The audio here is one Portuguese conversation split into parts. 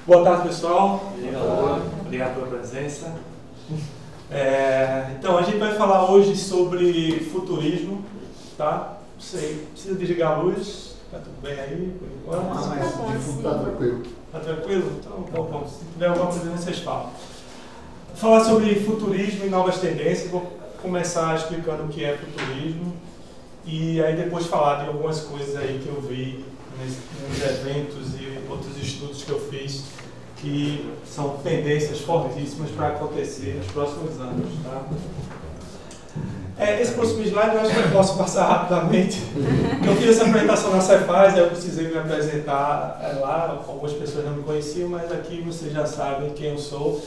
Boa tarde, pessoal. Obrigado pela presença. Então, a gente vai falar hoje sobre futurismo, tá? Não sei, precisa desligar a luz? Tá tudo bem aí, por enquanto? Tá tranquilo. Tá tranquilo? Então, bom, se tiver alguma coisa, vocês falam. Vou falar sobre futurismo e novas tendências. Vou começar explicando o que é futurismo e aí depois falar de algumas coisas aí que eu vi nos eventos e outros estudos que eu fiz que são tendências fortíssimas para acontecer nos próximos anos, tá? Esse próximo slide eu acho que eu posso passar rapidamente, porque eu fiz essa apresentação na Cefaz, eu precisei me apresentar lá, algumas pessoas não me conheciam, mas aqui vocês já sabem quem eu sou.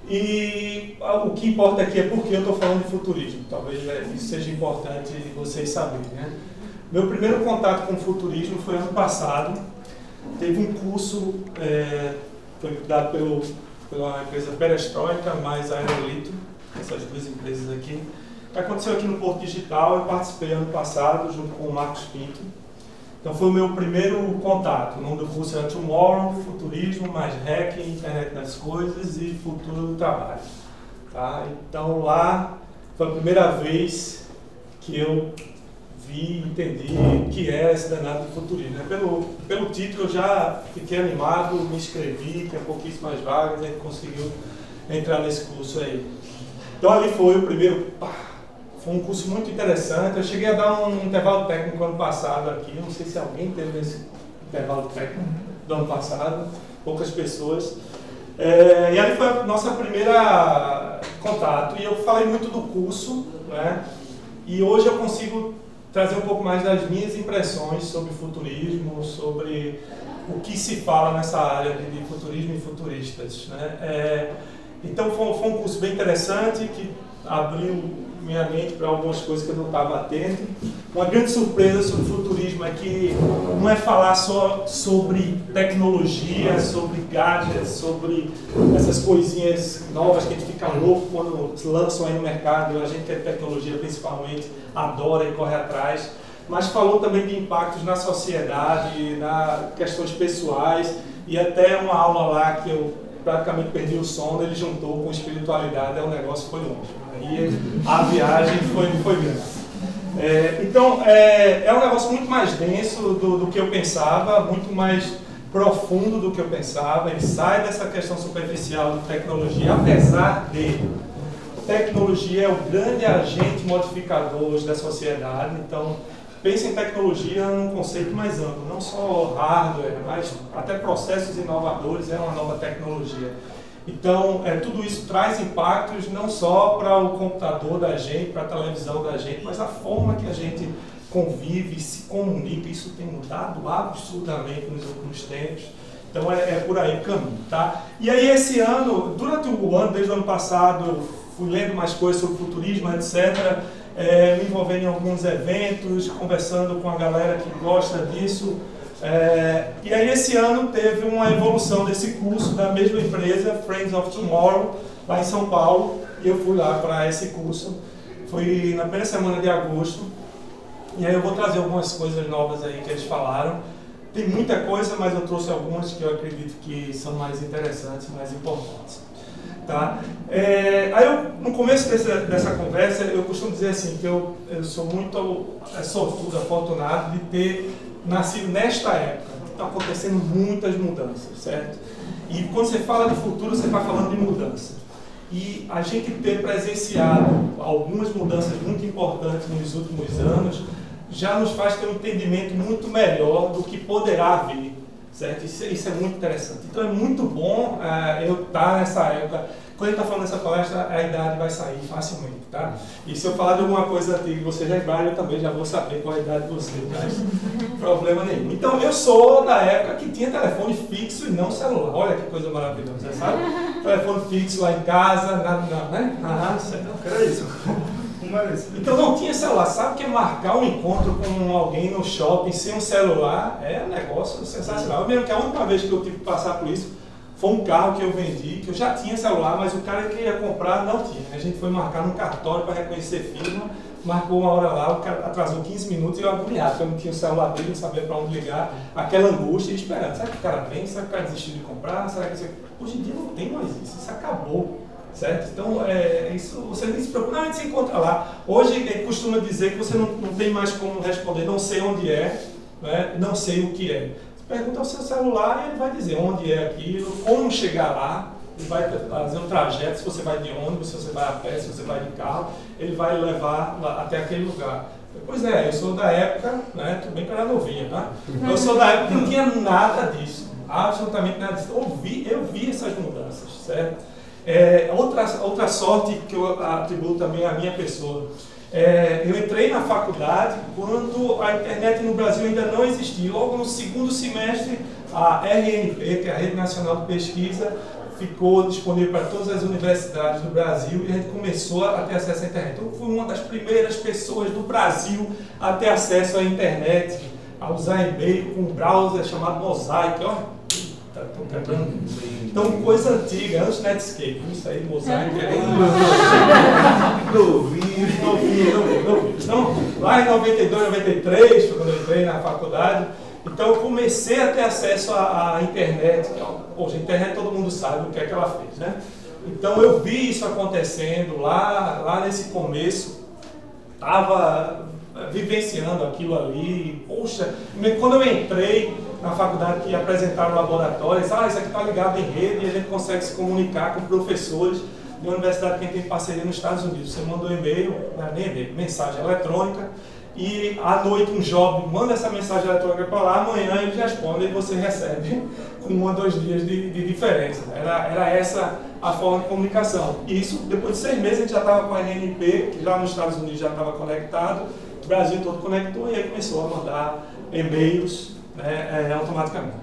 E o que importa aqui é porque eu estou falando de futurismo, talvez isso seja importante vocês saberem, né? Meu primeiro contato com futurismo foi ano passado, teve um curso, foi dado pela empresa Perestroika mais a Aerolito, essas duas empresas aqui, que aconteceu aqui no Porto Digital. Eu participei ano passado junto com o Marcos Pinto. Então foi o meu primeiro contato. O nome do curso era Tomorrow, Futurismo, mais Hacking, Internet das Coisas e Futuro do Trabalho. Tá? Então lá foi a primeira vez que eu vi e entendi o que é esse danado de futurismo. Pelo título eu já fiquei animado, me inscrevi, tinha pouquíssimas vagas, a gente conseguiu entrar nesse curso aí. Então ali foi o primeiro... Foi um curso muito interessante. Eu cheguei a dar um intervalo técnico ano passado aqui. Não sei se alguém teve esse intervalo técnico do ano passado. Poucas pessoas. E ali foi a nossa primeira contato. E eu falei muito do curso, né? E hoje eu consigo trazer um pouco mais das minhas impressões sobre futurismo, sobre o que se fala nessa área de futurismo e futuristas, né? Então foi um curso bem interessante que abriu minha mente para algumas coisas que eu não estava atento. Uma grande surpresa sobre o futurismo é que não é falar só sobre tecnologia, sobre gadgets, sobre essas coisinhas novas que a gente fica louco quando lançam aí no mercado. A gente que é tecnologia principalmente adora e corre atrás. Mas falou também de impactos na sociedade, na questões pessoais, e até uma aula lá que eu praticamente perdi o sono, ele juntou com espiritualidade, o negócio foi longe. Aí a viagem foi grande. Então, é um negócio muito mais denso do que eu pensava, muito mais profundo do que eu pensava. Ele sai dessa questão superficial de tecnologia, apesar de tecnologia é o grande agente modificador da sociedade. Então, pense em tecnologia num conceito mais amplo, não só hardware, mas até processos inovadores é uma nova tecnologia. Então, tudo isso traz impactos não só para o computador da gente, para a televisão da gente, mas a forma que a gente convive, se comunica. Isso tem mudado absurdamente nos últimos tempos. Então, é por aí o caminho, tá? E aí, esse ano, durante o ano, desde o ano passado, eu fui lendo mais coisas sobre futurismo, etc., me envolvendo em alguns eventos, conversando com a galera que gosta disso. E aí esse ano teve uma evolução desse curso da mesma empresa, Friends of Tomorrow, lá em São Paulo, e eu fui lá para esse curso. Foi na primeira semana de agosto, e aí eu vou trazer algumas coisas novas aí que eles falaram. Tem muita coisa, mas eu trouxe algumas que eu acredito que são mais interessantes, mais importantes. Tá? Aí no começo dessa conversa, eu costumo dizer assim, que eu sou muito sortudo, afortunado de ter nascido nesta época. Estão acontecendo muitas mudanças, certo? E quando você fala de futuro, você está falando de mudança. E a gente ter presenciado algumas mudanças muito importantes nos últimos anos já nos faz ter um entendimento muito melhor do que poderá vir. Certo? Isso é muito interessante. Então é muito bom eu estar nessa época. Quando a gente está falando dessa palestra, a idade vai sair facilmente, tá? E se eu falar de alguma coisa antiga e você lembrarem, eu também já vou saber qual é a idade de você, mas problema nenhum. Então eu sou da época que tinha telefone fixo e não celular. Olha que coisa maravilhosa, sabe? Telefone fixo lá em casa, nada, né? Não, era isso. Então não tinha celular. Sabe o que é marcar um encontro com alguém no shopping sem um celular? É um negócio sensacional. Eu mesmo que a única vez que eu tive que passar por isso foi um carro que eu vendi, que eu já tinha celular, mas o cara que ia comprar não tinha. A gente foi marcar num cartório para reconhecer firma, marcou uma hora lá, o cara atrasou 15 minutos e eu agoniado, porque eu não tinha o celular dele, não sabia para onde ligar, aquela angústia e esperando. Será que o cara vem? Será que o cara desistiu de comprar? Será que hoje em dia não tem mais isso acabou. Certo? Então, isso, você nem se preocupa, não, a gente se encontra lá. Hoje, ele costuma dizer que você não tem mais como responder, não sei onde é, né? Não sei o que é. Você pergunta ao seu celular e ele vai dizer onde é aquilo, como chegar lá, ele vai fazer um trajeto, se você vai de ônibus, se você vai a pé, se você vai de carro, ele vai levar até aquele lugar. Pois é, eu sou da época, né? Tudo bem que eu era novinha, tá? Eu sou da época que não tinha nada disso, absolutamente nada disso. Eu vi essas mudanças, certo? Outra sorte que eu atribuo também à minha pessoa. Eu entrei na faculdade quando a internet no Brasil ainda não existia. Logo no segundo semestre, a RNP, que é a Rede Nacional de Pesquisa, ficou disponível para todas as universidades do Brasil e a gente começou a ter acesso à internet. Então, eu fui uma das primeiras pessoas do Brasil a ter acesso à internet, a usar e-mail com um browser chamado Mosaic. Estou quebrando. Então, coisa antiga, antes do Netscape, isso aí, Mosaic. Novinho. Então, lá em 92, 93, foi quando eu entrei na faculdade, então eu comecei a ter acesso à internet. Poxa, a internet todo mundo sabe o que é que ela fez, né? Então eu vi isso acontecendo lá nesse começo, estava vivenciando aquilo ali. Poxa, quando eu entrei na faculdade que apresentaram laboratórios, isso aqui está ligado em rede e a gente consegue se comunicar com professores de uma universidade que tem parceria nos Estados Unidos. Você manda um e-mail, nem e-mail, mensagem eletrônica, e à noite um jovem manda essa mensagem eletrônica para lá, amanhã eles respondem e você recebe com 1 ou 2 dias de diferença. Era essa a forma de comunicação. E isso, depois de 6 meses, a gente já estava com a RNP, que lá nos Estados Unidos já estava conectado, o Brasil todo conectou e aí começou a mandar e-mails, né, automaticamente.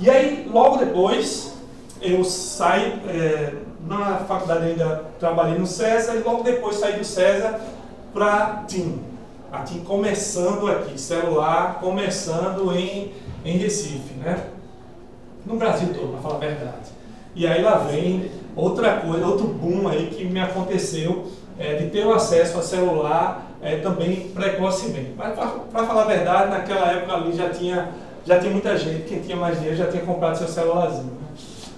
E aí, logo depois, eu saí, na faculdade ainda trabalhei no César, e logo depois saí do César para TIM. A TIM começando aqui, celular começando em Recife, né? No Brasil todo, para falar a verdade. E aí lá vem outra coisa, outro boom aí que me aconteceu, de ter o acesso a celular também precocemente. Mas para falar a verdade, naquela época ali já tinha muita gente, quem tinha mais dinheiro já tinha comprado seu celularzinho. Né?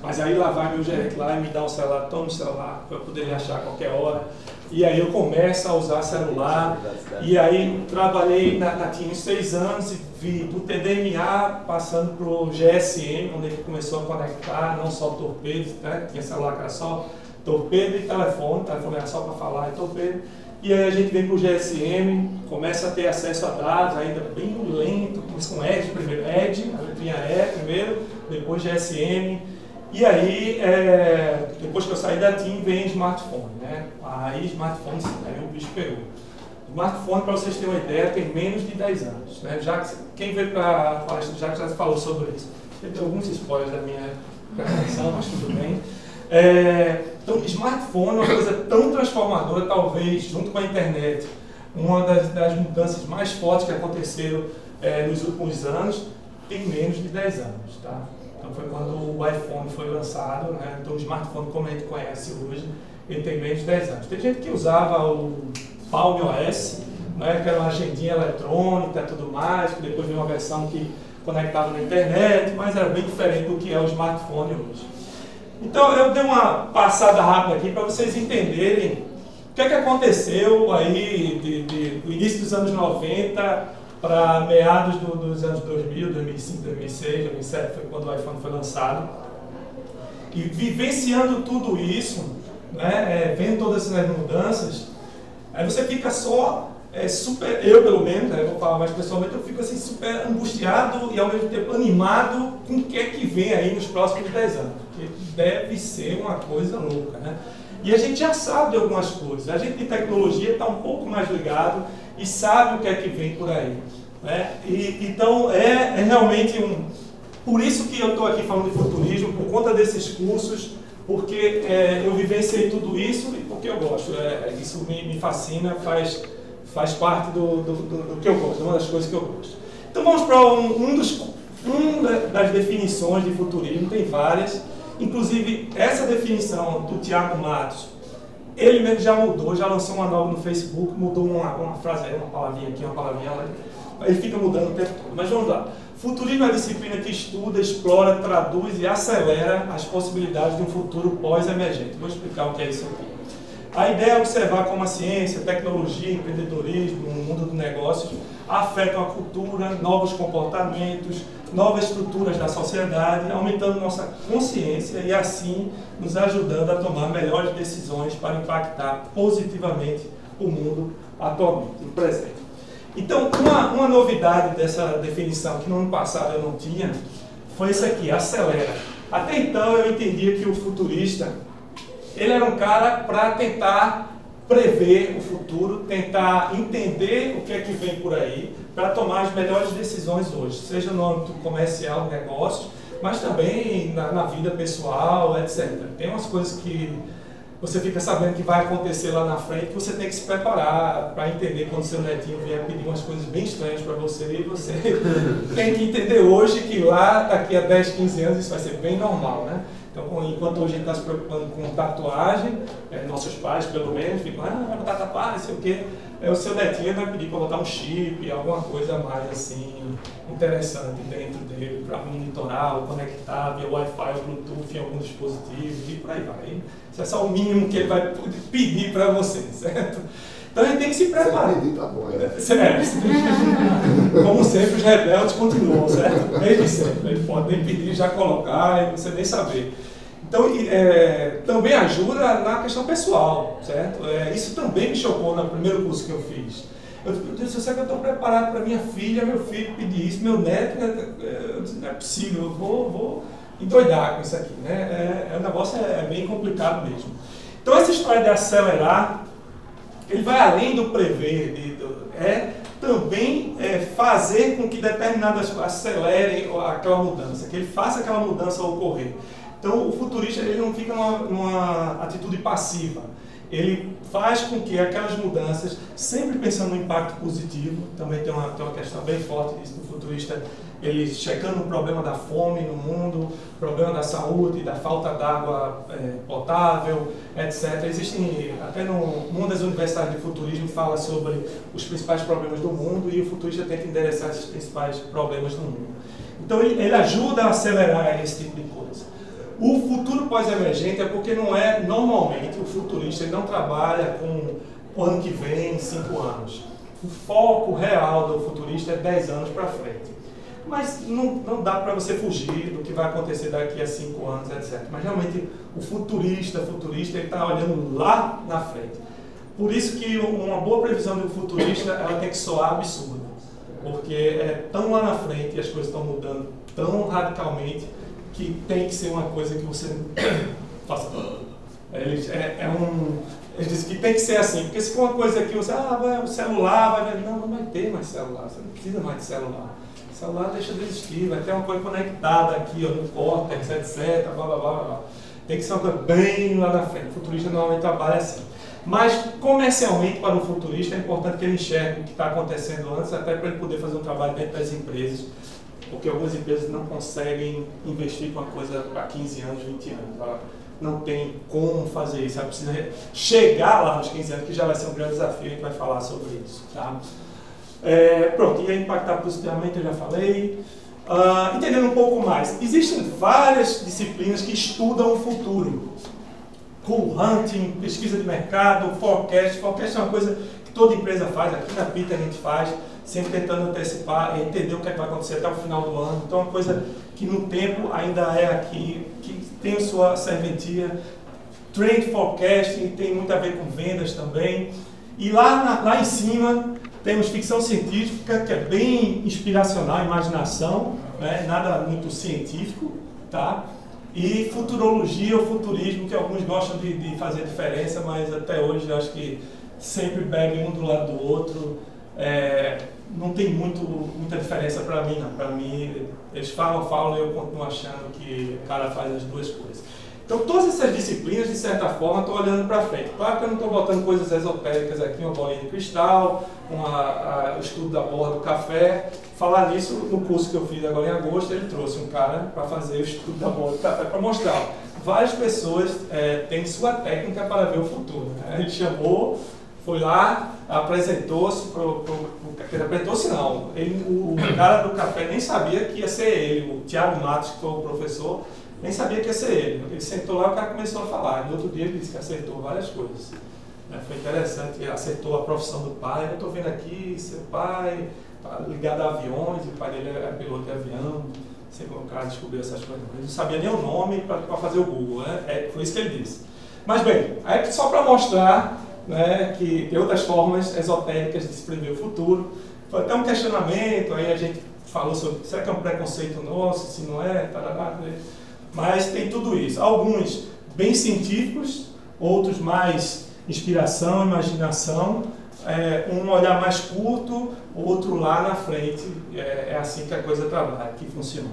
Mas aí lá vai meu gerente lá e me dá um celular, toma um celular, para eu poder achar a qualquer hora. E aí eu começo a usar celular, e aí trabalhei na TIM 6 anos e vi do TDMA passando para o GSM, onde ele começou a conectar, não só torpedos, né? Tinha celular que era só torpedo e telefone era só para falar e torpedo. E aí a gente vem para o GSM, começa a ter acesso a dados, ainda bem lento, com Edge primeiro, Edge, a letrinha E primeiro, depois GSM. E aí, depois que eu saí da TIM, vem smartphone, né? Aí smartphone, aí o bicho pegou. Smartphone, para vocês terem uma ideia, tem menos de 10 anos, né? Quem veio para a palestra já falou sobre isso. Eu tenho alguns spoilers da minha apresentação, mas tudo bem. Então, smartphone é uma coisa tão transformadora, talvez, junto com a internet, uma das mudanças mais fortes que aconteceram nos últimos anos, tem menos de 10 anos, tá? Então foi quando o iPhone foi lançado, né? Então o smartphone como a gente conhece hoje, ele tem menos de 10 anos. Tem gente que usava o Palm OS, né? Que era uma agendinha eletrônica e tudo mais, que depois veio uma versão que conectava na internet, mas era bem diferente do que é o smartphone hoje. Então eu dei uma passada rápida aqui para vocês entenderem o que aconteceu aí do início dos anos 90 para meados dos anos 2000, 2005, 2006, 2007, foi quando o iPhone foi lançado. E vivenciando tudo isso, né, vendo todas essas mudanças, aí você fica só eu pelo menos, né, vou falar mais pessoalmente, eu fico assim super angustiado e ao mesmo tempo animado com o que é que vem aí nos próximos 10 anos, porque deve ser uma coisa louca, né? E a gente já sabe de algumas coisas, a gente de tecnologia está um pouco mais ligado e sabe o que é que vem por aí, né? Então realmente por isso que eu estou aqui falando de futurismo, por conta desses cursos, porque eu vivenciei tudo isso e porque eu gosto, isso me fascina, faz parte do que eu gosto, uma das coisas que eu gosto. Então vamos para uma das definições de futurismo, tem várias, inclusive essa definição do Tiago Matos, ele mesmo já mudou, já lançou uma nova no Facebook, mudou uma frase aí, uma palavrinha aqui, uma palavrinha lá. Ele fica mudando o tempo todo. Mas vamos lá. Futurismo é a disciplina que estuda, explora, traduz e acelera as possibilidades de um futuro pós-emergente. Vou explicar o que é isso aqui. A ideia é observar como a ciência, tecnologia, empreendedorismo, o mundo dos negócios afetam a cultura, novos comportamentos, novas estruturas da sociedade, aumentando nossa consciência e assim nos ajudando a tomar melhores decisões para impactar positivamente o mundo atualmente, no presente. Então, uma novidade dessa definição que no ano passado eu não tinha, foi isso aqui, acelera. Até então eu entendia que o futurista, ele era um cara para tentar prever o futuro, tentar entender o que é que vem por aí, para tomar as melhores decisões hoje, seja no âmbito comercial, negócio, mas também na vida pessoal, etc. Tem umas coisas que você fica sabendo que vai acontecer lá na frente, que você tem que se preparar para entender quando seu netinho vier pedir umas coisas bem estranhas para você, e você tem que entender hoje que lá, daqui a 10, 15 anos, isso vai ser bem normal, né? Então, enquanto hoje a gente está se preocupando com tatuagem, nossos pais, pelo menos, ficam, vai botar tatuagem, sei o quê. O seu netinho vai pedir para botar um chip, alguma coisa mais assim, interessante dentro dele, para monitorar, ou conectar via Wi-Fi ou Bluetooth em algum dispositivo, e por aí vai. Isso é só o mínimo que ele vai pedir para você, certo? Então a gente tem que se preparar. Tá bom, Como sempre, os rebeldes continuam, certo? Desde sempre. Ele pode nem pedir, já colocar, e você nem saber. Então, também ajuda na questão pessoal, certo? Isso também me chocou no primeiro curso que eu fiz. Eu disse, meu Deus, eu sei que eu estou preparado para minha filha, meu filho pedir isso, meu neto, eu disse, não é possível, eu vou endoidar com isso aqui, né? O negócio é bem complicado mesmo. Então, essa história de acelerar, ele vai além do prever, também fazer com que determinadas coisas acelerem aquela mudança, que ele faça aquela mudança ocorrer. Então, o futurista ele não fica numa atitude passiva. Ele faz com que aquelas mudanças, sempre pensando no impacto positivo, também tem uma questão bem forte disso do futurista, ele checando o problema da fome no mundo, problema da saúde, da falta d'água potável, etc. Existem, até numa das universidades de futurismo fala sobre os principais problemas do mundo e o futurista tenta endereçar esses principais problemas do mundo. Então ele ajuda a acelerar esse tipo de coisa. O futuro pós-emergente é porque normalmente o futurista ele não trabalha com o ano que vem, 5 anos. O foco real do futurista é 10 anos para frente. Mas não dá para você fugir do que vai acontecer daqui a 5 anos, etc. Mas realmente o futurista ele está olhando lá na frente. Por isso que uma boa previsão do futurista ela tem que soar absurda. Porque é tão lá na frente e as coisas estão mudando tão radicalmente que tem que ser uma coisa que você faça. Ele diz que tem que ser assim, porque se for uma coisa que você, o celular, não vai ter mais celular, você não precisa mais de celular. O celular deixa de existir, vai ter uma coisa conectada aqui, no córtex, etc, blá, blá, blá, blá. Tem que ser uma coisa bem lá na frente. O futurista normalmente trabalha assim. Mas, comercialmente, para o futurista, é importante que ele enxergue o que está acontecendo antes, até para ele poder fazer um trabalho dentro das empresas, porque algumas empresas não conseguem investir com uma coisa para 15 anos, 20 anos. Ela não tem como fazer isso. Ela precisa chegar lá nos 15 anos, que já vai ser um grande desafio, a gente vai falar sobre isso. Tá? Pronto, e impactar positivamente, eu já falei. Entendendo um pouco mais, existem várias disciplinas que estudam o futuro. Goal hunting, pesquisa de mercado, forecast. Forecast é uma coisa que toda empresa faz, aqui na Pita a gente faz, sempre tentando antecipar, entender o que vai acontecer até o final do ano. Então é uma coisa que no tempo ainda é aqui, que tem sua serventia. Trend forecasting tem muito a ver com vendas também. E lá em cima temos ficção científica, que é bem inspiracional, imaginação, né? Nada muito científico, tá? E futurologia ou futurismo, que alguns gostam de fazer diferença, mas até hoje eu acho que sempre bebem um do lado do outro. Não tem muita diferença para mim, não. Para mim, eles falam e eu continuo achando que o cara faz as duas coisas. Então, todas essas disciplinas, de certa forma, estão olhando para frente. Claro que eu não estou botando coisas esotéricas aqui, uma bolinha de cristal, o estudo da borra do café. Falar nisso, no curso que eu fiz agora em agosto, ele trouxe um cara para fazer o estudo da borra do café, para mostrar. O várias pessoas têm sua técnica para ver o futuro. Né? Ele chamou, foi lá, apresentou-se, apresentou-se não, o cara do café nem sabia que ia ser ele, o Thiago Matos, que foi o professor, nem sabia que ia ser ele. Ele sentou lá e o cara começou a falar. No outro dia ele disse que acertou várias coisas. Foi interessante, ele acertou a profissão do pai. Eu estou vendo aqui, seu pai tá ligado a aviões, o pai dele é piloto de avião. Sei como o cara descobriu essas coisas. Ele não sabia nem o nome para fazer o Google, né? Foi isso que ele disse. Mas bem, aí só para mostrar, né, que tem outras formas esotéricas de se prever o futuro. Foi até um questionamento, aí a gente falou sobre, será que é um preconceito nosso, se não é, tarará, né? Mas tem tudo isso. Alguns bem científicos, outros mais inspiração, imaginação, um olhar mais curto, outro lá na frente. É assim que a coisa trabalha, que funciona.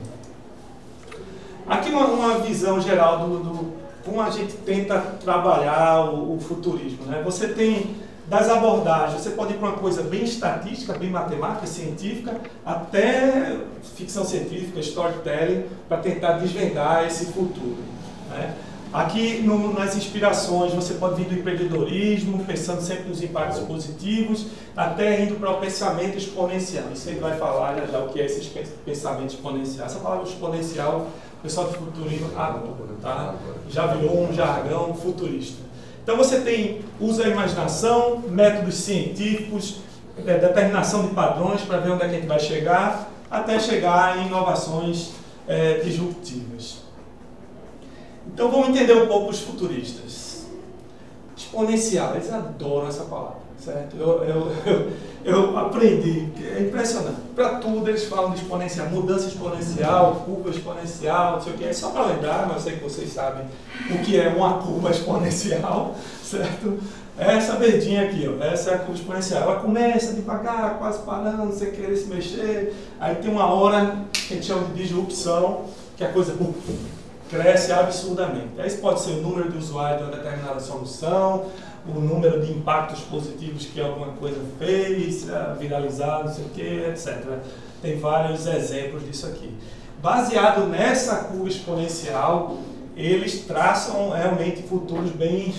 Aqui uma visão geral do como a gente tenta trabalhar o futurismo. Né? Você tem das abordagens, você pode ir para uma coisa bem estatística, bem matemática, científica, até ficção científica, storytelling, para tentar desvendar esse futuro. Né? Aqui nas inspirações você pode vir do empreendedorismo, pensando sempre nos impactos positivos, até indo para o pensamento exponencial. Isso a gente vai falar já o que é esse pensamento exponencial. Essa palavra exponencial, o pessoal de futurismo tá? Já virou um jargão futurista. Então você usa a imaginação, métodos científicos, determinação de padrões para ver onde é que a gente vai chegar, até chegar em inovações disruptivas. Então vamos entender um pouco os futuristas. Exponencial, eles adoram essa palavra, certo? Eu aprendi, é impressionante. Para tudo eles falam de exponencial, mudança exponencial, curva exponencial, não sei o que. É só para lembrar, mas eu sei que vocês sabem o que é uma curva exponencial, certo? Essa verdinha aqui, ó, essa é a curva exponencial. Ela começa devagar, quase parando, sem querer se mexer. Aí tem uma hora que a gente chama de disrupção, que a coisa cresce absurdamente. Aí isso pode ser o número de usuários de uma determinada solução, o número de impactos positivos que alguma coisa fez, viralizar, não sei o que, etc. Tem vários exemplos disso aqui. Baseado nessa curva exponencial, eles traçam realmente futuros bem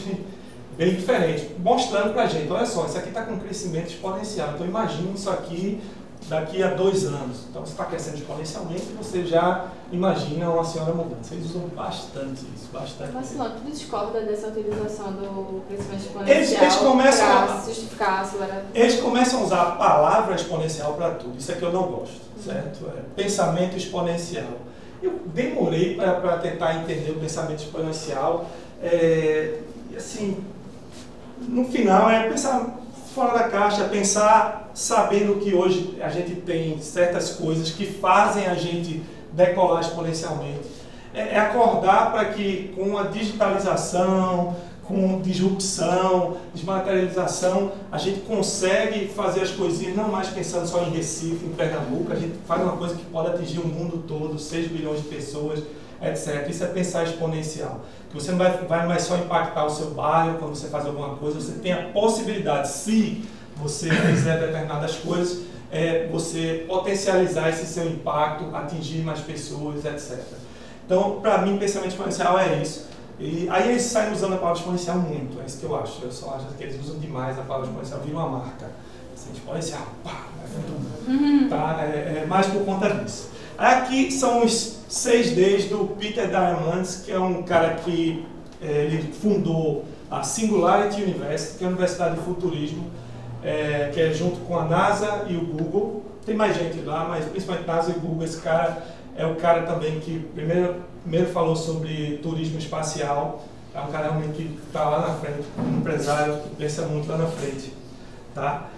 diferentes, mostrando para a gente, olha só, isso aqui está com um crescimento exponencial, então imagine isso aqui daqui a 2 anos. Então, você está crescendo exponencialmente e você já imagina uma senhora mudança. Eles usam bastante isso, bastante. Mas não, tudo discorda dessa utilização do crescimento exponencial eles começam para justificar, acelerar. Eles começam a usar a palavra exponencial para tudo. Isso é que eu não gosto, certo? Pensamento exponencial. Eu demorei para tentar entender o pensamento exponencial. Assim, no final, pensar fora da caixa, pensar sabendo que hoje a gente tem certas coisas que fazem a gente decolar exponencialmente. Acordar para que com a digitalização, com disrupção, desmaterialização, a gente consegue fazer as coisinhas não mais pensando só em Recife, em Pernambuco, a gente faz uma coisa que pode atingir o mundo todo, 6 bilhões de pessoas, etc. Isso é pensar exponencial. Que você não vai mais só impactar o seu bairro quando você faz alguma coisa, você tem a possibilidade, se você fizer determinadas coisas, você potencializar esse seu impacto, atingir mais pessoas, etc. Então, para mim, pensamento exponencial é isso. E aí eles saem usando a palavra exponencial muito, é isso que eu acho. Eu só acho que eles usam demais a palavra exponencial, vira uma marca. Assim, exponencial, pá, tá? Mais por conta disso. Aqui são os 6Ds do Peter Diamandis, que é um cara que ele fundou a Singularity University, que é uma universidade de futurismo, que é junto com a NASA e o Google. Tem mais gente lá, mas principalmente NASA e Google. Esse cara é o cara também que primeiro falou sobre turismo espacial. É um cara realmente que está lá na frente, um empresário que pensa muito lá na frente. Tá?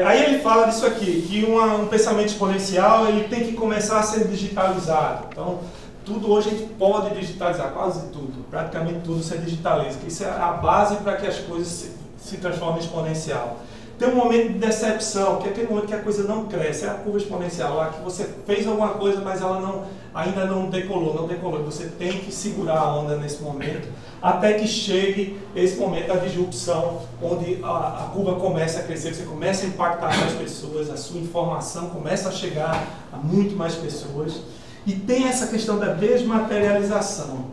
Aí ele fala disso aqui, que um pensamento exponencial ele tem que começar a ser digitalizado. Então, tudo hoje a gente pode digitalizar, quase tudo, praticamente tudo você digitaliza. Isso é a base para que as coisas se transformem em exponencial. Tem um momento de decepção, que é aquele momento que a coisa não cresce, é a curva exponencial, lá que você fez alguma coisa, mas ela ainda não decolou. Você tem que segurar a onda nesse momento, até que chegue esse momento da disrupção, onde a curva começa a crescer, você começa a impactar mais pessoas, a sua informação começa a chegar a muito mais pessoas. E tem essa questão da desmaterialização.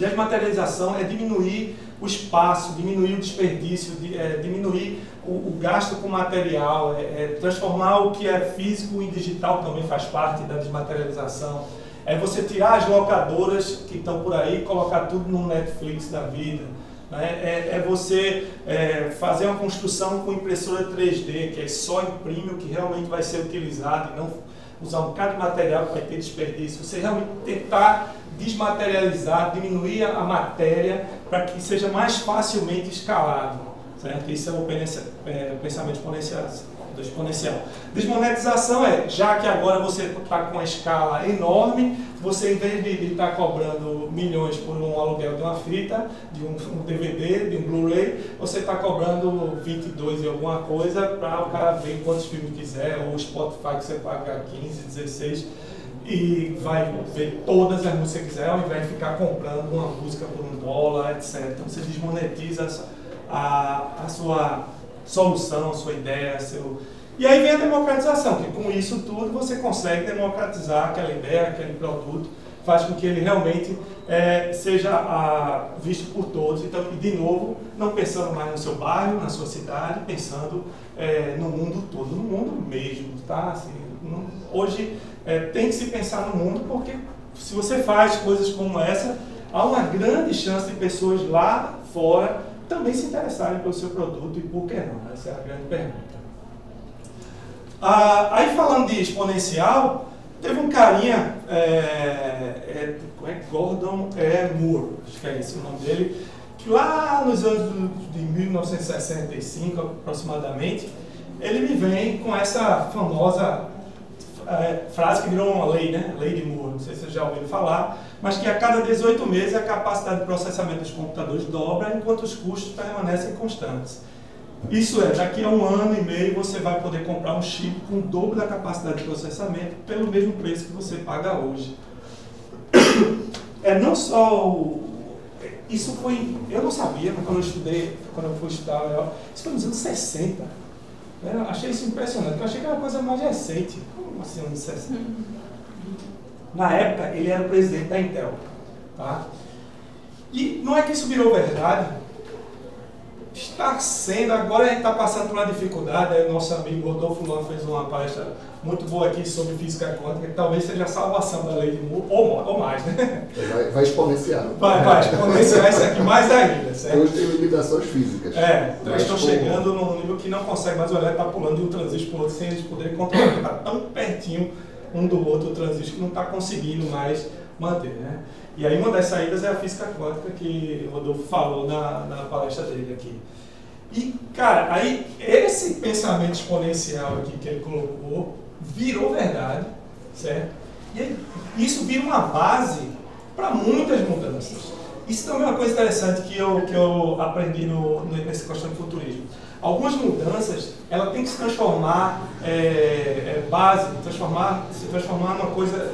Desmaterialização é diminuir o espaço, diminuir o desperdício, diminuir o gasto com material, transformar o que é físico em digital, também faz parte da desmaterialização. É você tirar as locadoras que estão por aí e colocar tudo no Netflix da vida. É você fazer uma construção com impressora 3D, que só imprime o que realmente vai ser utilizado e não usar um bocado de material que vai ter desperdício. Você realmente tentar desmaterializar, diminuir a matéria para que seja mais facilmente escalado. Certo? Isso é o pensamento exponencial. Desmonetização já que agora você está com uma escala enorme, você, em vez de estar cobrando milhões por um aluguel de uma fita, de um DVD, de um Blu-ray, você está cobrando 22 e alguma coisa para o cara ver quantos filmes quiser, ou o Spotify que você paga 15, 16, e vai ver todas as músicas que quiser, ao invés de ficar comprando uma música por $1, etc. Então você desmonetiza a sua solução, a sua ideia, E aí vem a democratização, que com isso tudo você consegue democratizar aquela ideia, aquele produto, faz com que ele realmente seja visto por todos. Então, e de novo, não pensando mais no seu bairro, na sua cidade, pensando no mundo todo, no mundo mesmo, tá? Assim, hoje tem que se pensar no mundo, porque se você faz coisas como essa, há uma grande chance de pessoas lá fora também se interessarem pelo seu produto, e por que não? Essa é a grande pergunta. Aí falando de exponencial, teve um carinha, Gordon Moore, acho que é esse o nome dele, que lá nos anos de 1965 aproximadamente, ele me vem com essa famosa frase que virou uma lei, né? Lei de Moore, não sei se vocês já ouviram falar, mas que a cada 18 meses a capacidade de processamento dos computadores dobra enquanto os custos permanecem constantes. Isso daqui a 1 ano e meio você vai poder comprar um chip com o dobro da capacidade de processamento pelo mesmo preço que você paga hoje. Não só isso foi, eu não sabia, quando eu fui estudar, isso foi nos anos 60. Eu achei isso impressionante, eu achei que era uma coisa mais recente. Como assim, anos 60? Na época, ele era o presidente da Intel. Tá? E não é que isso virou verdade. Está sendo, agora a gente está passando por uma dificuldade. Aí o nosso amigo Rodolfo Luan fez uma palestra muito boa aqui sobre física quântica, que talvez seja a salvação da lei de Moore, ou mais, né? Vai exponenciar. Vai exponenciar isso aqui mais ainda, certo? Hoje tem limitações físicas. Então eles estão chegando num nível que não consegue mais olhar, está pulando de um transistor para o outro sem eles poderem controlar, está tão pertinho um do outro o transistor que não está conseguindo mais manter, né? E aí uma das saídas é a física quântica que o Rodolfo falou na palestra dele aqui. E, cara, aí esse pensamento exponencial aqui que ele colocou virou verdade, certo? E aí, isso vira uma base para muitas mudanças. Isso também é uma coisa interessante que eu aprendi nessa questão do futurismo. Algumas mudanças, ela tem que se transformar, se transformar numa coisa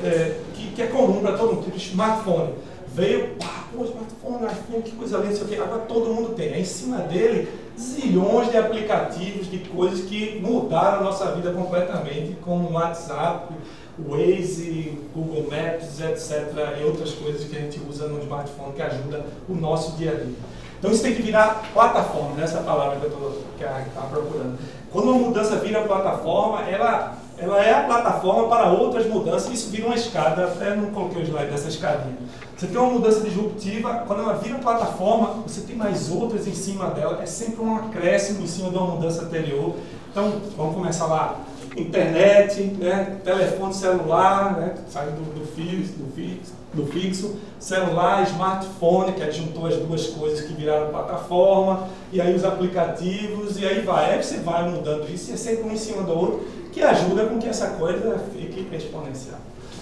que é comum para todo mundo, tipo smartphone. Veio, smartphone, iPhone, que coisa linda, não sei o quê, agora todo mundo tem. Aí em cima dele, zilhões de aplicativos, de coisas que mudaram a nossa vida completamente, como o WhatsApp, o Waze, Google Maps, etc. E outras coisas que a gente usa no smartphone que ajudam o nosso dia a dia. Então isso tem que virar plataforma, né? Essa palavra que a gente está procurando. Quando uma mudança vira plataforma, ela é a plataforma para outras mudanças, e isso vira uma escada, até não coloquei o slide dessa escadinha. Você tem uma mudança disruptiva, quando ela vira plataforma, você tem mais outras em cima dela, é sempre um acréscimo em cima de uma mudança anterior. Então, vamos começar lá. Internet, né? Telefone celular, né? Sai do fixo, celular, smartphone, que juntou as duas coisas que viraram plataforma, e aí os aplicativos, e aí vai. Aí você vai mudando isso, e é sempre um em cima do outro, que ajuda com que essa coisa fique exponencial.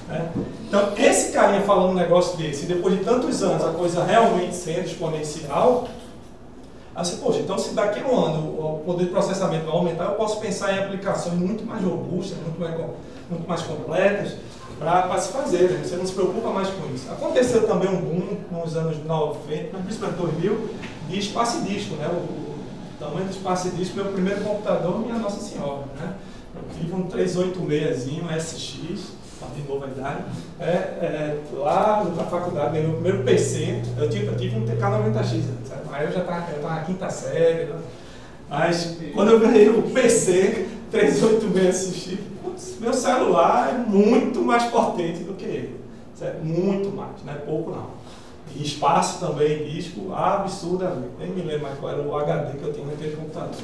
Né? Então, esse carinha falando um negócio desse, e depois de tantos anos a coisa realmente sendo exponencial, assim, poxa, então se daqui a um ano o poder de processamento vai aumentar, eu posso pensar em aplicações muito mais robustas, muito mais completas para se fazer, né? Você não se preocupa mais com isso. Aconteceu também um boom nos anos 90, principalmente 2000, de espaço disco, né? O tamanho do espaço disco, meu primeiro computador, minha Nossa Senhora, né? Eu tive um 386zinho SX, de novo a idade, lá na faculdade, ganhei meu primeiro PC, eu tive um TK-90X, sabe? Aí eu já estava na quinta série, né? Mas quando eu ganhei o PC 386 XT, meu celular é muito mais potente do que ele, certo? Muito mais, não é pouco não. E espaço também, disco, absurdamente, nem me lembro mais qual era o HD que eu tinha naquele computador.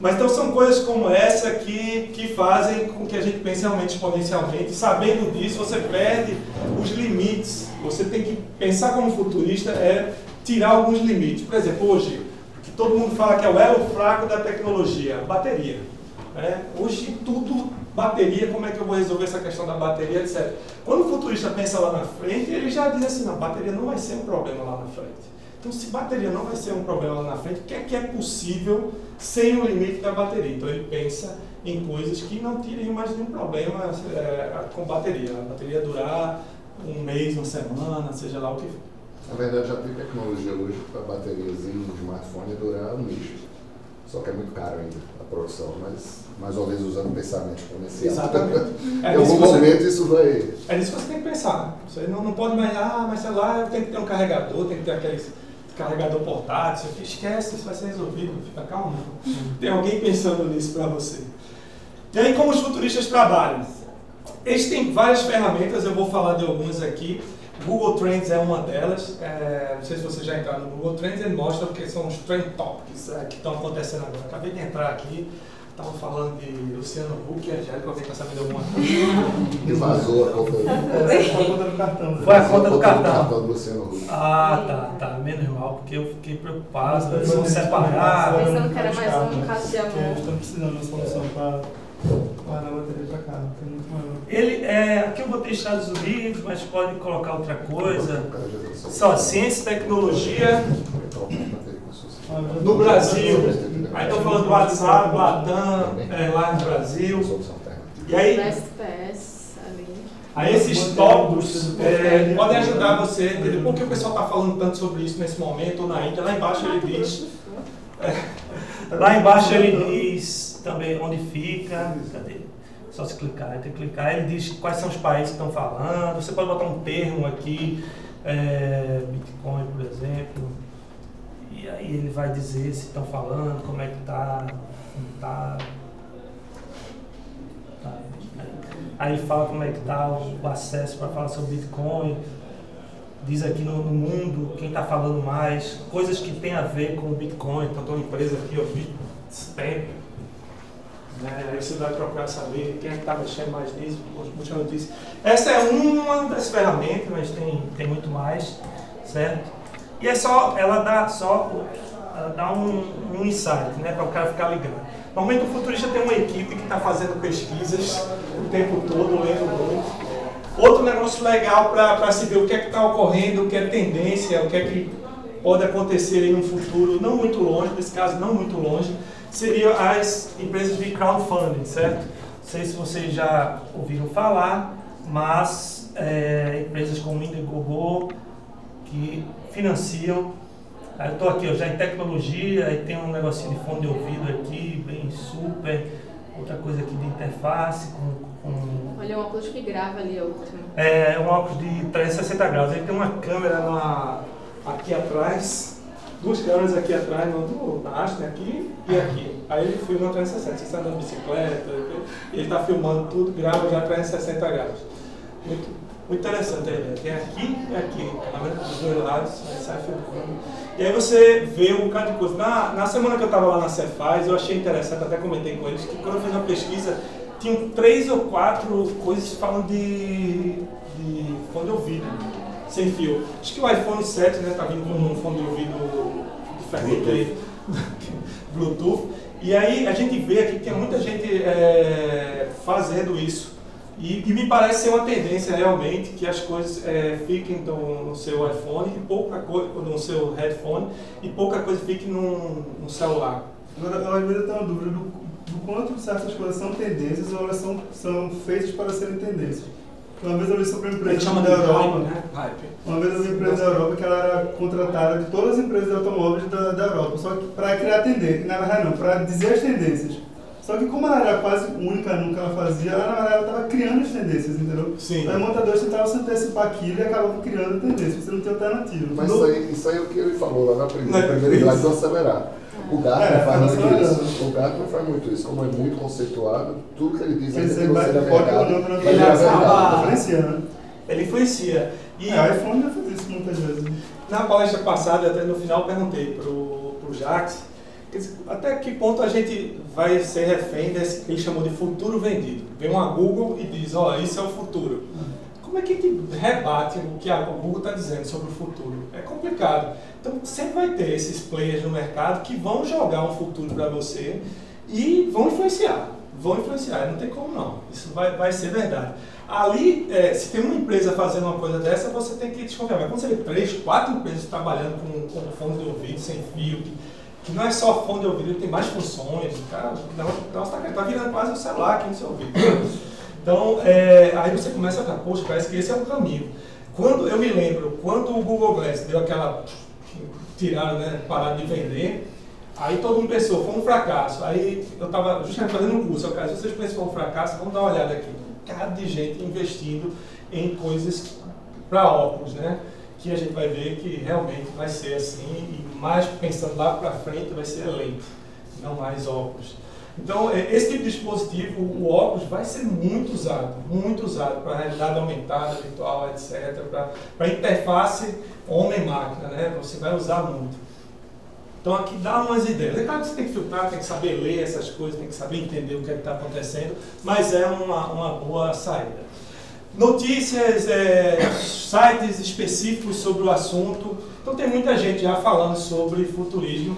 Mas então são coisas como essa que fazem com que a gente pense realmente exponencialmente. Sabendo disso, você perde os limites. Você tem que pensar como futurista, tirar alguns limites. Por exemplo, hoje, que todo mundo fala que é o elo fraco da tecnologia, a bateria. Hoje tudo bateria, como é que eu vou resolver essa questão da bateria, etc. Quando o futurista pensa lá na frente, ele já diz assim, não, bateria não vai ser um problema lá na frente. Então, se bateria não vai ser um problema lá na frente, o que é possível sem o limite da bateria? Então, ele pensa em coisas que não teriam mais nenhum problema com bateria. A bateria durar um mês, uma semana, seja lá o que for. Na verdade, já tem tecnologia hoje para bateriazinha no smartphone durar um mês. Só que é muito caro ainda a produção, mas mais uma vez usando o pensamento exponencial. Exatamente. Em algum momento isso vai... É nisso que você tem que pensar. Né? Você não pode mais, mas sei lá, eu tenho que ter um carregador, tem que ter aqueles carregador portátil, esquece, isso vai ser resolvido, fica calmo. Tem alguém pensando nisso para você. E aí, como os futuristas trabalham? Eles têm várias ferramentas, eu vou falar de algumas aqui. Google Trends é uma delas. Não sei se você já entraram no Google Trends, ele mostra o que são os Trend Topics que estão acontecendo agora. Acabei de entrar aqui, estavam falando de Luciano Huck e Angélica, alguém está sabendo alguma coisa? Que vazou a conta do cartão. Foi a conta do cartão. Do Luciano Huck. Tá. Menos mal, porque eu fiquei preocupado, eles vão separar. Pensando que era mais um caso de amor. Estão precisando de uma solução para guardar a bateria para cá. Tem muito maior. Aqui eu botei Estados Unidos, mas pode colocar outra coisa. Só ciência e tecnologia. No Brasil, aí estão falando do WhatsApp, do Latam, lá no Brasil. E aí esses tópicos podem ajudar você a entender por que o pessoal está falando tanto sobre isso nesse momento, ou na Índia. Lá embaixo ele diz também onde fica. Cadê? Só se clicar, tem que clicar. Ele diz quais são os países que estão falando. Você pode botar um termo aqui, Bitcoin, por exemplo. E aí ele vai dizer se estão falando, como é que está, não está. Aí ele fala como é que está o acesso para falar sobre Bitcoin. Diz aqui no mundo quem está falando mais, coisas que tem a ver com o Bitcoin. Então tem uma empresa aqui, o Bitstamp. Aí você vai procurar saber quem é que está mexendo mais nisso, última notícia. Essa é uma das ferramentas, mas tem muito mais, certo? E ela dá um insight, né, para o cara ficar ligado. Normalmente o futurista tem uma equipe que está fazendo pesquisas o tempo todo, lendo muito. Outro negócio legal para se ver o que é que está ocorrendo, o que é tendência, o que é que pode acontecer em um futuro não muito longe, nesse caso não muito longe, seriam as empresas de crowdfunding, certo? Não sei se vocês já ouviram falar, mas empresas como Indiegogo, que financiam. Eu estou aqui já em tecnologia, aí tem um negocinho de fone de ouvido aqui, bem super, outra coisa aqui de interface Olha, um óculos que grava ali a última. É um óculos de 360 graus, aí tem uma câmera aqui atrás, duas câmeras aqui atrás, na haste, aqui e aqui. Aí ele filma 360, você está andando de bicicleta, ele está filmando tudo, grava já 360 graus. Muito interessante a ideia. Tem aqui e aqui, câmera dos dois lados, aí sai filmando. E aí você vê um bocado de coisa. Na semana que eu estava lá na Cefaz, eu achei interessante, até comentei com eles, que quando eu fiz uma pesquisa, tinham 3 ou 4 coisas falando de fone de ouvido, sem fio. Acho que o iPhone 7 está vindo com um fone de ouvido diferente aí, Bluetooth. E aí a gente vê aqui que tem muita gente fazendo isso. E me parece ser uma tendência realmente que as coisas fiquem no seu iPhone, e pouca coisa no seu headphone, e pouca coisa fique no celular. Agora, às vezes eu tenho uma dúvida do quanto certas coisas são tendências ou elas são feitas para serem tendências. Uma vez eu vi sobre uma empresa da Europa, né? Uma vez eu vi uma empresa da Europa que ela era contratada de todas as empresas de automóveis da Europa, só que para criar tendência, na verdade não, para dizer as tendências. Só que como ela era quase única no que ela fazia, ela na verdade estava criando as tendências, entendeu? Sim. Os montadores tentavam se antecipar aquilo e acabavam criando tendências, você não tem alternativa. Mas isso aí é o que ele falou lá na primeira slide do acelerar. O Gartner faz muito isso. O Gartner faz muito isso. Como é muito conceituado, tudo que ele diz é que Ele vai ser verdade. Ele acaba influenciando. Ele influencia. E o iPhone já faz isso muitas vezes. Na palestra passada, até no final, perguntei pro Jacques até que ponto a gente vai ser refém desse que ele chamou de futuro vendido. Vem uma Google e diz, ó, isso é o futuro. Como é que a gente rebate o que a Google está dizendo sobre o futuro? É complicado. Então sempre vai ter esses players no mercado que vão jogar um futuro para você e vão influenciar. Não tem como não. Isso vai ser verdade. Ali, se tem uma empresa fazendo uma coisa dessa, você tem que desconfiar. Mas quando você vê 3, 4 empresas trabalhando com fone de ouvido, sem fio, que não é só fone de ouvido, ele tem mais funções, cara, tá virando quase um celular aqui no seu ouvido. Então, aí você começa a falar, poxa, parece que esse é o caminho. Eu me lembro, quando o Google Glass deu aquela, tiraram, né, pararam de vender, aí todo mundo pensou, foi um fracasso. Aí eu estava justamente fazendo um curso, se vocês pensam que foi um fracasso, vamos dar uma olhada aqui. Um cara de gente investindo em coisas para óculos, né? Que a gente vai ver que realmente vai ser assim, e mais pensando lá para frente vai ser lente, não mais óculos. Então, esse tipo de dispositivo, o óculos, vai ser muito usado para realidade aumentada, virtual, etc., para interface homem-máquina, né? Você vai usar muito. Então, aqui dá umas ideias. É claro que você tem que filtrar, tem que saber ler essas coisas, tem que saber entender o que está acontecendo, mas é uma boa saída. Notícias, sites específicos sobre o assunto. Então tem muita gente já falando sobre futurismo,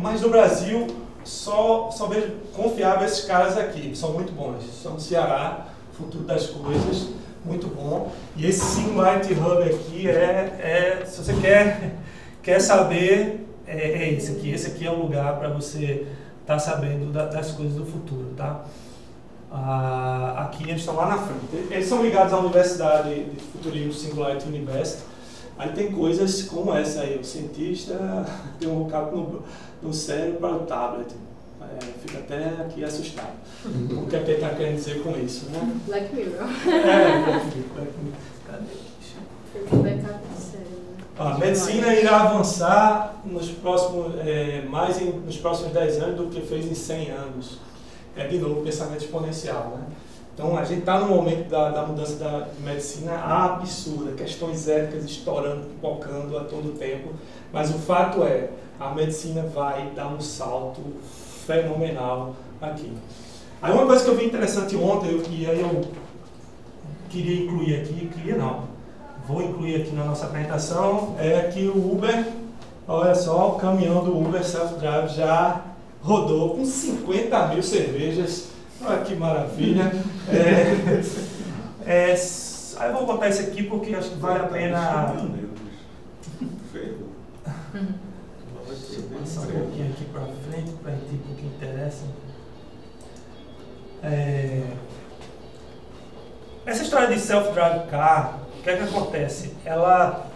mas no Brasil só vejo confiável esses caras aqui, são muito bons. São do Ceará, Futuro das Coisas, muito bom. E esse Singularity Hub aqui se você quer saber, esse aqui. Esse aqui é o lugar para você estar sabendo das coisas do futuro, tá? Aqui eles estão lá na frente. Eles são ligados à Universidade de Futurismo Singularity University. Aí tem coisas como essa aí, o cientista tem um vocábulo no cérebro para o tablet. Fica até aqui assustado. O que é que ele está querendo dizer com isso, né? Black Mirror. Black Mirror. Cadê? A medicina irá avançar nos próximos 10 anos do que fez em 100 anos. De novo, pensamento exponencial, né? Então, a gente está no momento da mudança da medicina absurda, questões éticas estourando, pipocando a todo tempo, mas o fato a medicina vai dar um salto fenomenal aqui. Aí uma coisa que eu vi interessante ontem, e aí eu queria incluir aqui, vou incluir aqui na nossa apresentação, é que o Uber, olha só, o caminhão do Uber Self-Drive já rodou com 50 mil cervejas. Olha que maravilha. Aí eu vou botar isso aqui porque acho que vale a pena. Vou passar um pouquinho aqui para frente para a gente ir para o que interessa. Essa história de self-drive car, o que é que acontece? Ela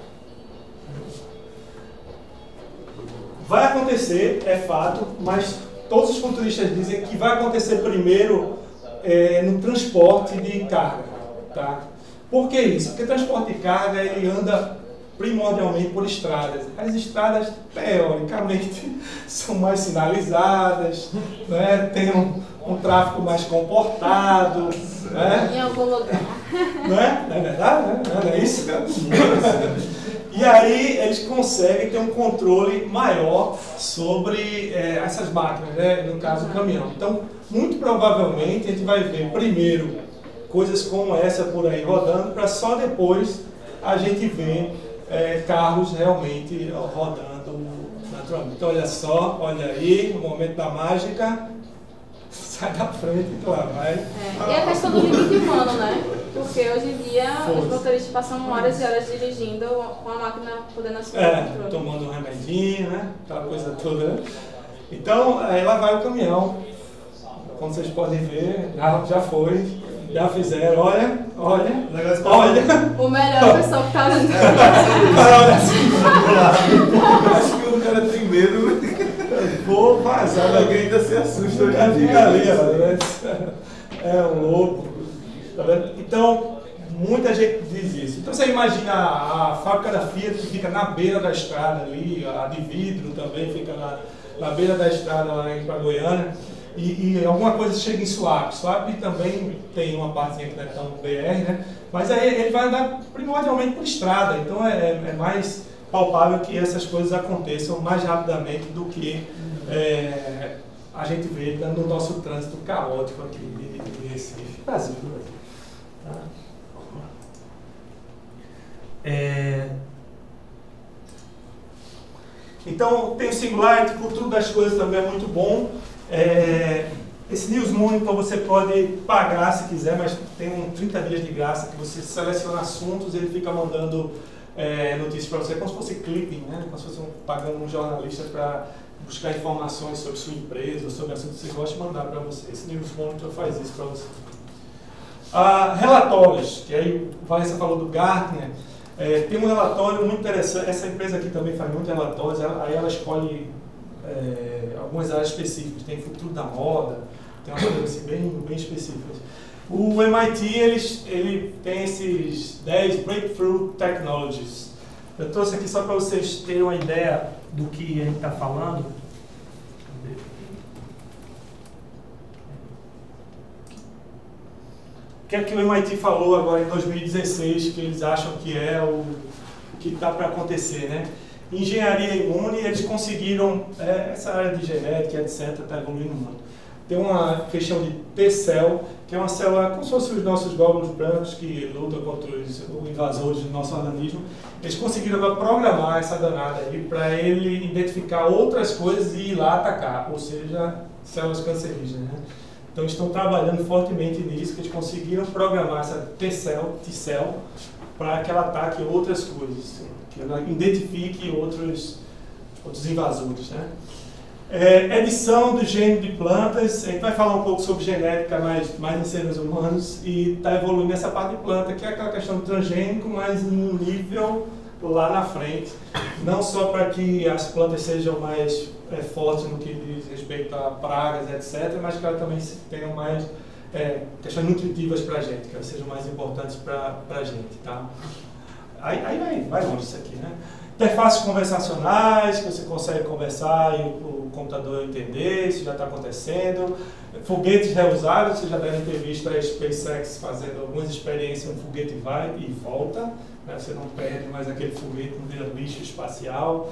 vai acontecer, é fato, mas todos os futuristas dizem que vai acontecer primeiro no transporte de carga, tá? Por que isso? Porque transporte de carga ele anda primordialmente por estradas. As estradas, teoricamente, são mais sinalizadas, né? Tem um tráfego mais comportado, né? Em algum lugar. Não é verdade? Né? Não é isso? E aí eles conseguem ter um controle maior sobre essas máquinas, né? No caso o caminhão. Então, muito provavelmente a gente vai ver primeiro coisas como essa por aí rodando, para só depois a gente ver carros realmente rodando naturalmente. Então olha só, olha aí, no momento da mágica, sai da frente e claro, vai. E a questão do limite humano, né? Porque hoje em dia os motoristas passam horas e horas dirigindo com a máquina podendo assumir o controle. Tomando um remedinho, né? Aquela coisa toda, né? Então, aí lá vai o caminhão. Como vocês podem ver, já foi, já fizeram, olha. O melhor pessoal que está olhando. O cara olha assim. Acho que o cara tem medo. Vou vazar. sabe? Alguém ainda se assusta hoje em Fica ali, dia. né? É um louco. Tá vendo? Então, muita gente diz isso. Então você imagina a fábrica da Fiat que fica na beira da estrada ali, a de vidro também fica na beira da estrada lá em Goiânia, e alguma coisa chega em Suape. Suape também tem uma partezinha que não é tão BR, né? Mas aí ele vai andar primordialmente por estrada, então é mais palpável que essas coisas aconteçam mais rapidamente do que a gente vê no nosso trânsito caótico aqui de Recife. Brasil, tá? Então, tem o Singularity, Cultura das Coisas também é muito bom. Esse News Monitor você pode pagar se quiser, mas tem 30 dias de graça que você seleciona assuntos e ele fica mandando notícias para você, como se fosse clipping, né? Como se fosse pagando um jornalista para buscar informações sobre sua empresa ou sobre assuntos que você gosta de mandar para você. Esse News Monitor faz isso para você. Relatórios, que aí o Vanessa falou do Gartner. Tem um relatório muito interessante, essa empresa aqui também faz muitos relatórios, aí ela escolhe algumas áreas específicas, tem futuro da moda, tem umas coisas assim bem específicas. O MIT, ele tem esses 10 Breakthrough Technologies. Eu trouxe aqui só para vocês terem uma ideia do que a gente está falando. O que é que o MIT falou agora em 2016, que eles acham que é o que está para acontecer, né? Engenharia imune, eles conseguiram, essa área de genética, etc., está evoluindo muito. Tem uma questão de T-cell, que é uma célula como se fossem os nossos glóbulos brancos que lutam contra os invasores do nosso organismo. Eles conseguiram agora programar essa danada aí para ele identificar outras coisas e ir lá atacar, ou seja, células cancerígenas, né? Então estão trabalhando fortemente nisso, que eles conseguiram programar essa T-cell para que ela ataque outras coisas, que ela identifique outros invasores, né? Edição do gene de plantas, a gente vai falar um pouco sobre genética mais em seres humanos e está evoluindo essa parte de planta, que é aquela questão do transgênico, mas em um nível lá na frente, não só para que as plantas sejam mais fortes no que diz respeito a pragas, etc., mas que elas também tenham mais questões nutritivas para a gente, que elas sejam mais importantes para a gente, tá? Aí vai longe isso aqui, né? Interfaces conversacionais, que você consegue conversar e o computador entender, isso já está acontecendo. Foguetes reusáveis, vocês já devem ter visto a SpaceX fazendo algumas experiências, um foguete vai e volta, né? Você não perde mais aquele foguete, não vira lixo espacial.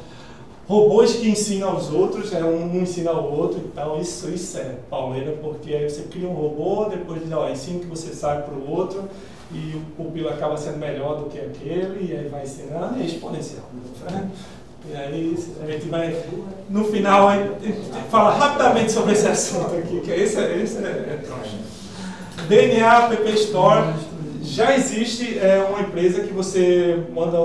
Robôs que ensinam aos outros, um ensina ao outro, então isso é pauleira, porque aí você cria um robô, depois diz, ensina o que você sabe para o outro, e o pupilo acaba sendo melhor do que aquele, e aí vai ensinando, e é exponencial. Né? E aí a gente vai, no final, falar rapidamente sobre esse assunto aqui, que esse é troncho. DNA App Store, já existe uma empresa que você manda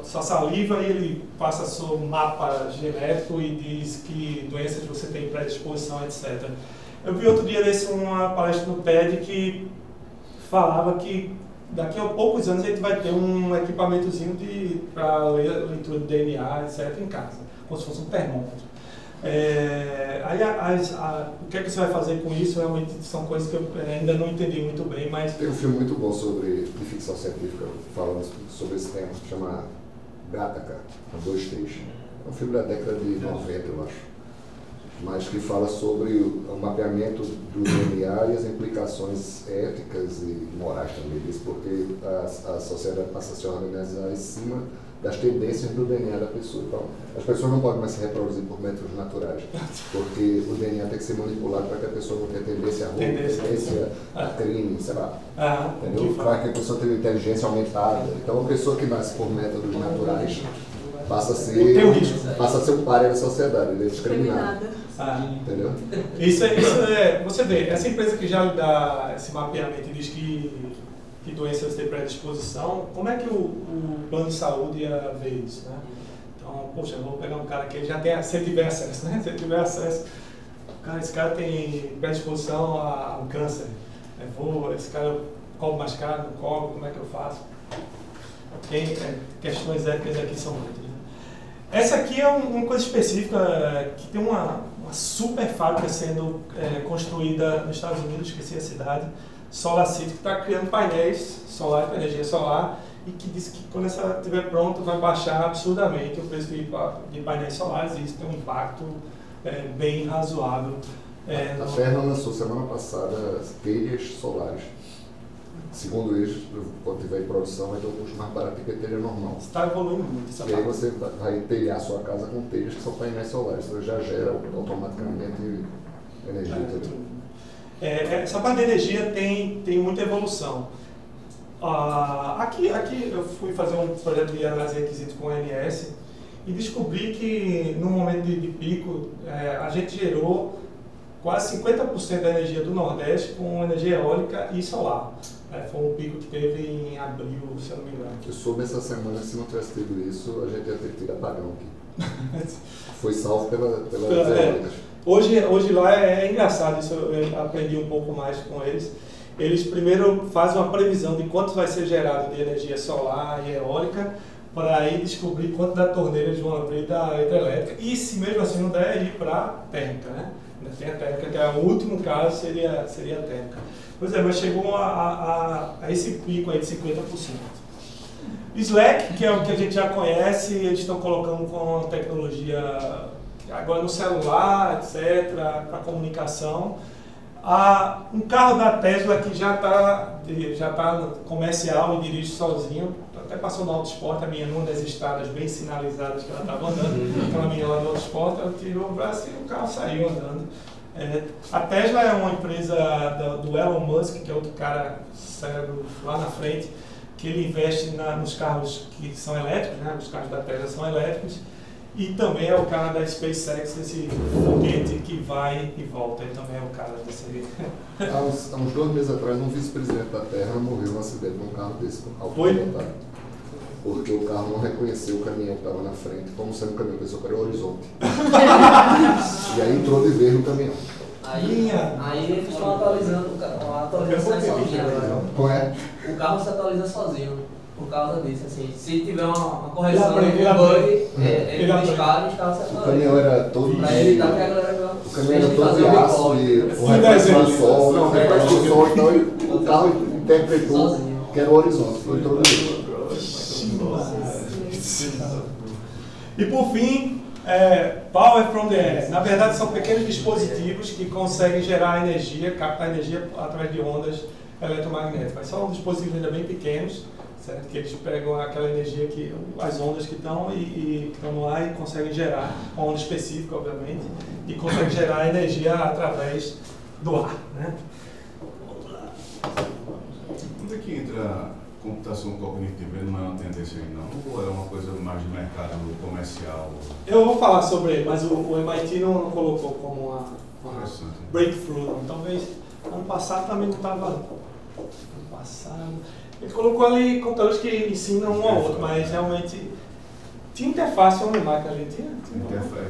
sua saliva e ele passa seu mapa genético e diz que doenças você tem predisposição, etc. Eu vi outro dia uma palestra no TED que falava que daqui a poucos anos a gente vai ter um equipamentozinho para leitura de DNA, etc. em casa, como se fosse um termômetro. O que é que você vai fazer com isso? Realmente são coisas que eu ainda não entendi muito bem, mas... Tem um filme muito bom de ficção científica falando sobre esse tema, que chama Gattaca, a 2-3. É um filme da década de 90, eu acho. Mas que fala sobre o mapeamento do DNA e as implicações éticas e morais também disso, porque a sociedade passa a se organizar em cima das tendências do DNA da pessoa. Então, as pessoas não podem mais se reproduzir por métodos naturais, porque o DNA tem que ser manipulado para que a pessoa não tenha tendência a roubo, tendência a crime, sei lá. Entendeu? Para que a pessoa tenha inteligência aumentada. Então, uma pessoa que nasce por métodos naturais passa a ser um páreo da sociedade, ele é discriminado. Entendeu? Isso você vê, essa empresa que já dá esse mapeamento e diz que doenças têm predisposição, como é que o plano de saúde ia ver isso, né? Então, poxa, eu vou pegar um cara que ele já tem, se ele tiver acesso, né? Se ele tiver acesso, esse cara tem predisposição a um câncer. Esse cara come mais caro, não come, como é que eu faço? Questões éticas aqui são muitas. Essa aqui é uma coisa específica, que tem uma super fábrica sendo construída nos Estados Unidos, esqueci a cidade, SolarCity, que está criando painéis solares para energia solar e que diz que quando essa estiver pronta vai baixar absurdamente o preço de painéis solares e isso tem um impacto bem razoável. A Terra lançou semana passada telhas solares. Segundo eles, quando tiver em produção, vai ter um custo mais barato que a telha normal. Está evoluindo muito essa parte. E aí você vai telhar a sua casa com telhas que são painéis solares. Você já gera automaticamente energia. Essa parte de energia tem muita evolução. Aqui eu fui fazer um projeto de análise de requisitos com o ONS e descobri que no momento de pico a gente gerou quase 50% da energia do Nordeste com energia eólica e solar. Foi um pico que teve em abril, se eu não me engano. Eu soube essa semana que se não tivesse tido isso, a gente ia ter tido apagão aqui. Foi salvo pelas eólicas. Hoje lá é engraçado, isso eu aprendi um pouco mais com eles. Eles primeiro fazem uma previsão de quanto vai ser gerado de energia solar e eólica, para aí descobrir quanto da torneira eles vão abrir da hidrelétrica. E se mesmo assim não der, ir para a térmica, né? Ainda tem a térmica, que é o último caso, seria a térmica. Pois é, mas chegou a esse pico aí de 50%. Slack, que é o que a gente já conhece, eles estão colocando com tecnologia agora no celular, etc., para comunicação. Um carro da Tesla que já tá comercial e dirige sozinho, até passou no Autosport, a minha numa das estradas bem sinalizadas que ela estava andando, aquela menina lá no Autosport, ela tirou o braço e o carro saiu andando. A Tesla é uma empresa do Elon Musk, que é outro cara cérebro lá na frente, que ele investe nos carros que são elétricos, né? Os carros da Tesla são elétricos, e também é o cara da SpaceX, esse foguete que vai e volta, ele também é o cara desse... Há uns 2 meses atrás, um vice-presidente da Terra morreu num acidente com um carro desse, autopilotado. Porque o carro não reconheceu o caminhão que estava na frente como sendo um caminhão, pensou que era o horizonte. E aí entrou de vez no caminhão. Aí eles estão atualizando a atualização sozinho agora. Qual é? O carro se atualiza sozinho, por causa disso. Assim, se tiver uma correção, ele bug, ele dispara e os carros se atualizam. O caminhão era todo Pra evitar que a galera o caminhão era todo de aço e o reflexo do sol, então o carro interpretou que era o horizonte. Foi todo isso. E por fim, Power from the Air. Na verdade, são pequenos dispositivos que conseguem gerar energia, captar energia através de ondas eletromagnéticas. São dispositivos ainda bem pequenos, certo? Que eles pegam aquela energia, as ondas que estão e estão no ar e conseguem gerar, uma onda específica, obviamente, e conseguem gerar energia através do ar, né? Onde é que entra computação cognitiva? Ele não é uma tendência aí não? Ou é uma coisa mais de mercado comercial? Eu vou falar sobre ele, mas o MIT não colocou como uma breakthrough. Não. Talvez ano passado também não estava. Ano passado. Ele colocou ali computadores que ensinam um ao outro, mas realmente tinha interface homem-máquina ali. Tinha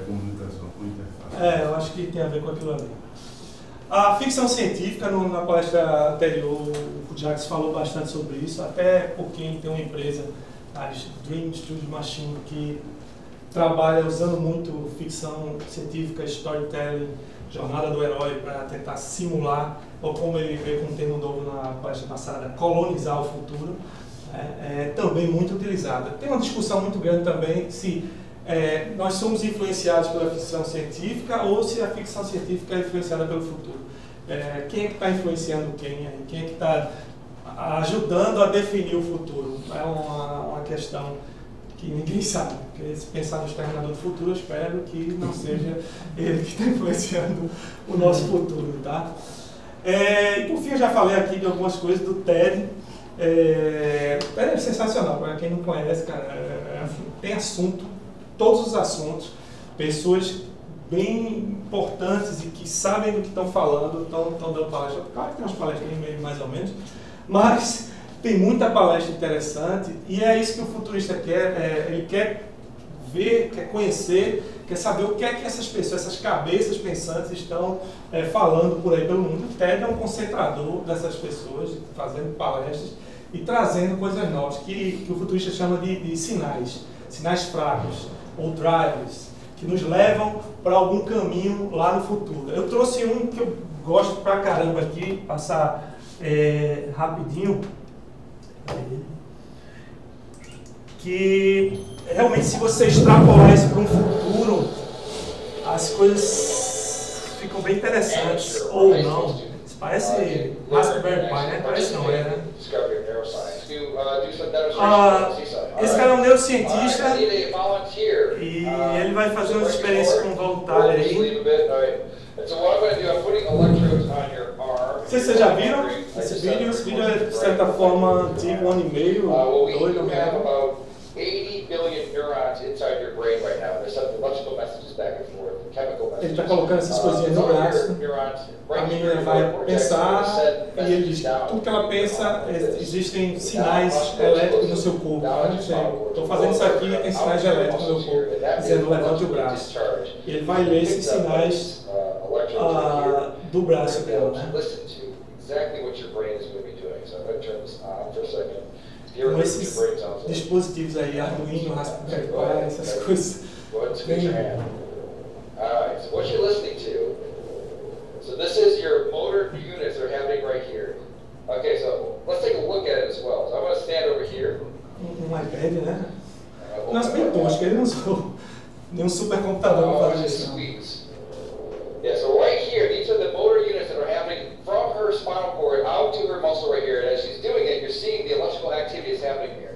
comunicação com interface. Eu acho que tem a ver com aquilo ali. A ficção científica, na palestra anterior, o Jacques falou bastante sobre isso, até porque tem uma empresa, a Dream Studio Machine, que trabalha usando muito ficção científica, storytelling, jornada do herói, para tentar simular, ou como ele veio com um termo novo na palestra passada, colonizar o futuro, também muito utilizada. Tem uma discussão muito grande também se nós somos influenciados pela ficção científica ou se a ficção científica é influenciada pelo futuro. Quem é que está influenciando quem? Quem é que está ajudando a definir o futuro? É uma questão que ninguém sabe. Porque se pensar no Exterminador do Futuro, eu espero que não seja ele que está influenciando o nosso futuro, tá? E por fim, eu já falei aqui de algumas coisas do TED. O TED é sensacional, para quem não conhece, cara, tem assunto, todos os assuntos, pessoas bem importantes e que sabem do que estão falando, estão dando palestra. Claro que tem umas palestras meio mais ou menos, mas tem muita palestra interessante e é isso que o futurista quer. Ele quer ver, quer conhecer, quer saber o que é que essas pessoas, essas cabeças pensantes estão falando por aí pelo mundo. O TED é um concentrador dessas pessoas, fazendo palestras e trazendo coisas novas, que o futurista chama de sinais fracos. ou drivers, que nos levam para algum caminho lá no futuro. Eu trouxe um que eu gosto pra caramba aqui, passar rapidinho, que realmente, se você extrapolar isso para um futuro, as coisas ficam bem interessantes, ou não. Isso parece Raspberry Pi, né? Parece não, né? Esse cara é um neurocientista e ele vai fazer uma experiência com um voluntário aí. Não sei se vocês já viram esse vídeo. Esse vídeo é, de certa forma, antigo, 1 ano e meio, 2, não lembro. 80 billion neurons inside your brain right now. There's some electrical messages back and forth, chemical messages. Ele está colocando essas coisinhas no braço. A menina vai pensar e ele diz: tudo que ela pensa, existem sinais elétricos no seu corpo. Estou fazendo isso aqui, tem sinais elétricos no meu corpo, dizendo levante o braço. E ele vai ler esses sinais do braço dela, né? Com esses dispositivos aí, Arduino, Raspberry Pi, essas coisas. Alright, so what you're listening to, so this is your motor units that are happening right here. Okay, so let's take a look at it as well. So I'm going to stand over here. iPad, né? Nossa, bem tosco, ele não usou nenhum supercomputador para fazer isso. Yeah, so right here, these are the motor units that are happening from her spinal cord out to her muscle right here. And as she's doing it, you're seeing the electrical activity is happening here.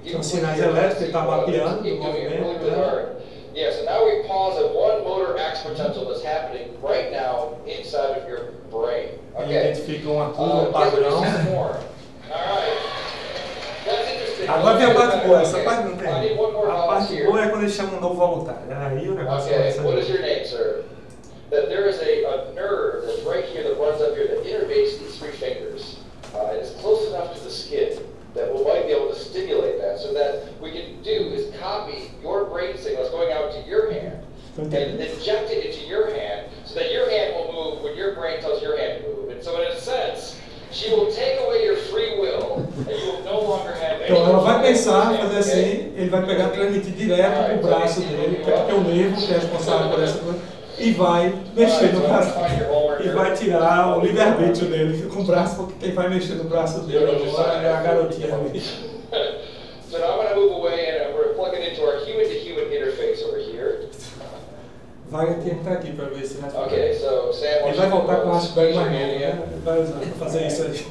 São sinais elétricos, ele está mapeando o movimento, né? Yeah, so now we pause at one motor axe potential that's happening right now inside of your brain. Okay. Identifica uma curva padrão. Alright. That's interesting. Agora vem a parte boa, essa parte não tem. A parte boa é quando eles chamam um novo voluntário. Aí o negócio começa. Okay, what is your name, sir? That there is a nerve that's right here that runs up here that innervates these 3 fingers. And it's close enough to the skin that we might be able to stimulate that, so that we can do is copy your brain signals going out to your hand and inject it into your hand, so that your hand will move when your brain tells your hand to move. And so in a sense, she will take away your free will, and you will no longer have any. Então ela vai pensar, fazer assim, ele vai pegar, transmitir direto pro braço dele, que é o nervo que é responsável por essa coisa, e vai mexer no braço, e vai tirar o livre-arbítrio dele com o braço, porque quem vai mexer no braço dele agora é a garotinha ali. So now I'm going to move away and we're plugging into our human-to-human interface over here. Vai ter que entrar aqui para ver se Okay, so Sam, ele vai voltar com o Raspberry mais novo, né? Ele vai usar para fazer isso aí.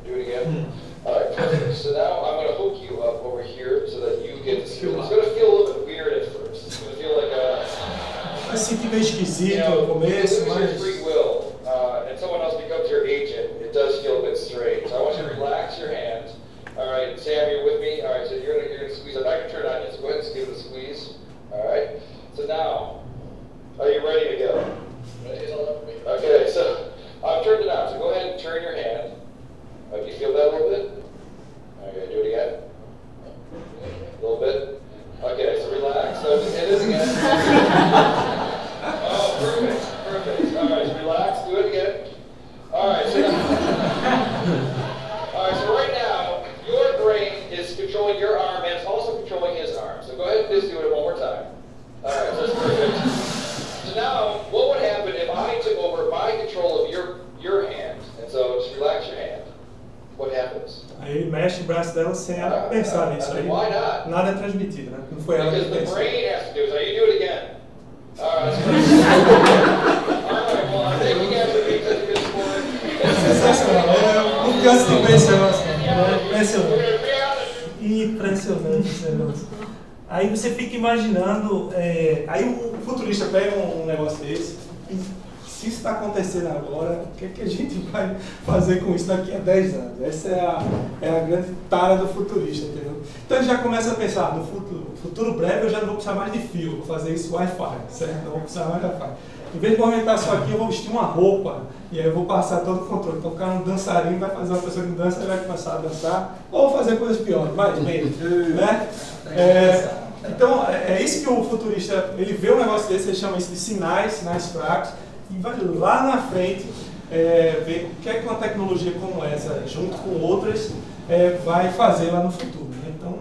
Do it again. Alright, perfect. So now I'm going to hook you up over here so that you get to feel. It's going to feel a little bit weird at first. It's going to feel like a. Vai se sentir meio esquisito no começo, mas. Free will, and someone else becomes your agent. It does feel a bit strange. So I want you to relax your hand. All right, Sam, you're with me. All right, so you're gonna squeeze. I'm not gonna turn it on yet. So go ahead and give it a squeeze. All right. So now, are you ready to go? Ready. Okay, so I've turned it on. So go ahead and turn your hand. Do you feel that a little bit? Okay, do it again. A little bit. Okay, so relax. So it is again. Oh, perfect, perfect. All right, so relax. Do it again. All right, so all right, so right now, your brain is controlling your arm and it's also controlling his arm. So go ahead and just do it one more time. All right, so that's perfect. So now, what would happen if I took over my control of your hand? And so just relax your hand. What happens? Aí ele mexe o braço dela sem ela pensar nisso aí. Why not? Nada é transmitido, né? Não foi ela que pensou. Because the brain has to do it. So you do it again. All right. Well, I think you guys are being such a good sport. É sensacional. Eu não canso de ver esse negócio. Impressionante. Impressionante esse negócio. Aí você fica imaginando. Aí o futurista pega um negócio desse. Se isso está acontecendo agora, o que é que a gente vai fazer com isso daqui a 10 anos? Essa é a grande tara do futurista, entendeu? Então ele já começa a pensar, no futuro breve eu já não vou precisar mais de fio, vou fazer isso Wi-Fi, certo? Não vou precisar mais de Wi-Fi. Em vez de movimentar só aqui, eu vou vestir uma roupa e aí eu vou passar todo o controle. Então o cara, um dançarino, vai fazer uma pessoa que dança, ele vai começar a dançar, ou fazer coisas piores, mais bem, né? Então é isso que o futurista, ele vê um negócio desse, ele chama isso de sinais fracos, e vai lá na frente ver o que é que uma tecnologia como essa, junto com outras, vai fazer lá no futuro. Né? Então,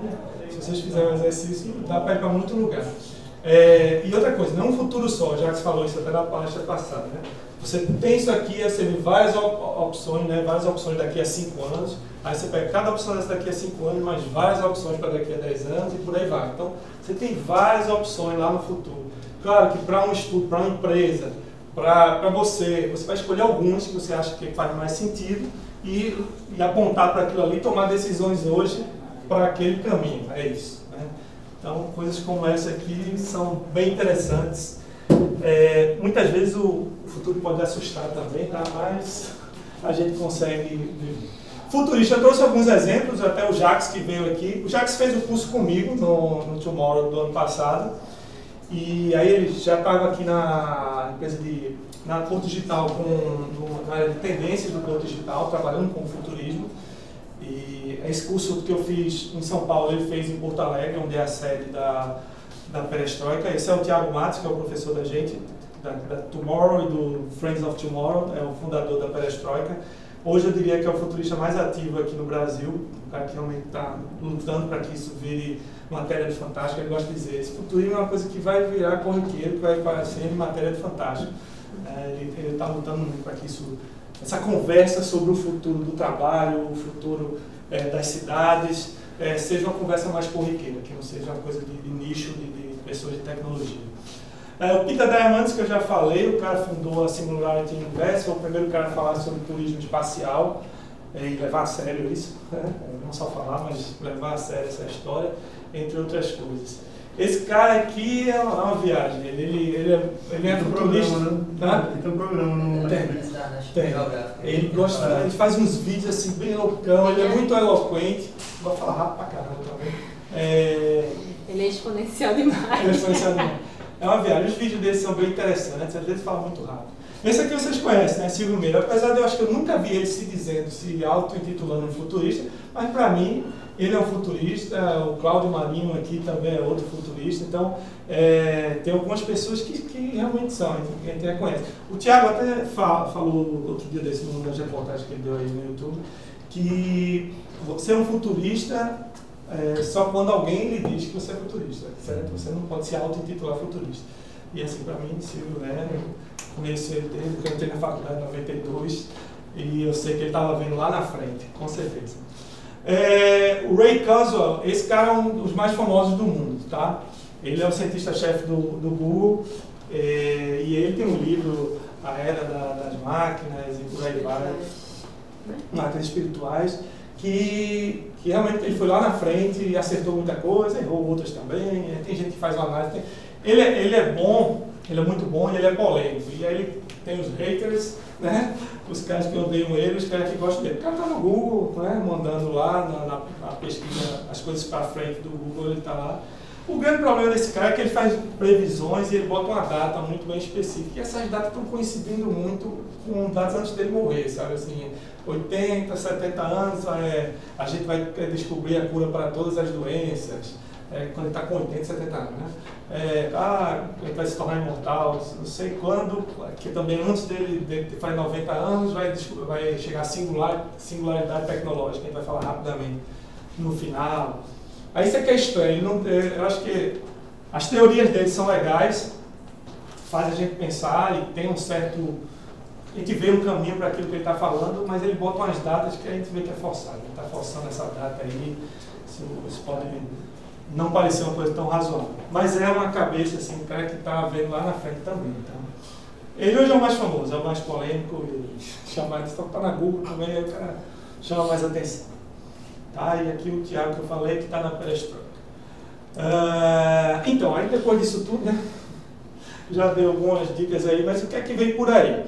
se vocês fizerem um exercício, dá para ir para muito lugar. E outra coisa, não um futuro só, já que você falou isso até na palestra passada, né? Você tem isso aqui, você vê várias opções, né? Várias opções daqui a 5 anos, aí você pega cada opção dessa daqui a 5 anos, mais várias opções para daqui a 10 anos e por aí vai. Então, você tem várias opções lá no futuro. Claro que para um estudo, para uma empresa, para você vai escolher algumas que você acha que faz mais sentido e apontar para aquilo ali e tomar decisões hoje para aquele caminho, é isso, né? Então, coisas como essa aqui são bem interessantes. Muitas vezes o futuro pode assustar também, tá? Mas a gente consegue ver. Futurista, eu trouxe alguns exemplos, até o Jax que veio aqui. O Jax fez o curso comigo no Tomorrow do ano passado. E aí ele já estava aqui na empresa na Porto Digital, na área de tendências do Porto Digital, trabalhando com futurismo. E esse curso que eu fiz em São Paulo, ele fez em Porto Alegre, onde é a sede da Perestroika. Esse é o Thiago Matos, que é o professor da gente, da Tomorrow e do Friends of Tomorrow, é o fundador da Perestroika. Hoje eu diria que é o futurista mais ativo aqui no Brasil, o cara que realmente está lutando para que isso vire matéria de Fantástico. Ele gosta de dizer, esse futurismo é uma coisa que vai virar corriqueiro, que vai aparecer em matéria de Fantástico. Ele está lutando muito para que essa conversa sobre o futuro do trabalho, o futuro das cidades, seja uma conversa mais corriqueira, que não seja uma coisa de nicho, de pessoas de tecnologia. O Peter Diamandis, que eu já falei, o cara fundou a Singularity Invest, foi o primeiro cara a falar sobre turismo espacial e levar a sério isso, né? Não só falar, mas levar a sério essa história, entre outras coisas. Esse cara aqui é uma viagem, ele é futurista. Né? Tem um programa no Netflix. Tem. Ele gosta, ele faz uns vídeos assim bem loucão, ele é muito eloquente, vai falar rápido pra caramba também. Ele é exponencial demais. Ele é exponencial demais. É uma viagem, os vídeos dele são bem interessantes, às vezes fala muito rápido. Esse aqui vocês conhecem, né? Silvio Meira. Apesar de eu acho que eu nunca vi ele se auto-intitulando um futurista, mas para mim ele é um futurista, o Cláudio Marinho aqui também é outro futurista, então tem algumas pessoas que realmente são, que a gente reconhece. O Thiago até falou outro dia desse, numa das reportagens que ele deu aí no YouTube, que você é um futurista só quando alguém lhe diz que você é futurista, certo? Você não pode se auto-intitular futurista. E assim, para mim, Silvio, né, eu conheço ele desde que eu entrei na faculdade em 92 e eu sei que ele estava vendo lá na frente, com certeza. O Ray Kurzweil, esse cara é um dos mais famosos do mundo, tá? Ele é o cientista-chefe do Google e ele tem um livro, A Era das Máquinas e por aí vai, máquinas espirituais, que realmente ele foi lá na frente e acertou muita coisa, errou outras também, tem gente que faz uma análise. Ele é bom, ele é muito bom e ele é polêmico. E aí ele tem os haters, né? Os caras que odeiam ele, os caras que gostam dele. O cara está no Google, né? Mandando lá na pesquisa as coisas para frente do Google, ele está lá. O grande problema desse cara é que ele faz previsões e ele bota uma data muito bem específica. E essas datas estão coincidindo muito com datas antes dele morrer, sabe? Assim, 80, 70 anos, a gente vai descobrir a cura para todas as doenças. Quando ele está com 80, 70 anos, né? Ele vai se tornar imortal, não sei quando, que também antes dele fazer 90 anos vai chegar a singularidade tecnológica, a gente vai falar rapidamente no final. Aí isso é que é estranho, eu acho que as teorias dele são legais, fazem a gente pensar e tem um certo... A gente vê um caminho para aquilo que ele está falando, mas ele bota umas datas que a gente vê que é forçado. Ele está forçando essa data aí, isso pode não parecer uma coisa tão razoável. Mas é uma cabeça, assim, um cara que está vendo lá na frente também. Então. Ele hoje é o mais famoso, é o mais polêmico, chamar de está na Google também, aí o cara chama mais atenção. Tá? E aqui o Thiago que eu falei que está na Perestroika. Então, aí depois disso tudo, né? Já dei algumas dicas aí, mas o que é que vem por aí?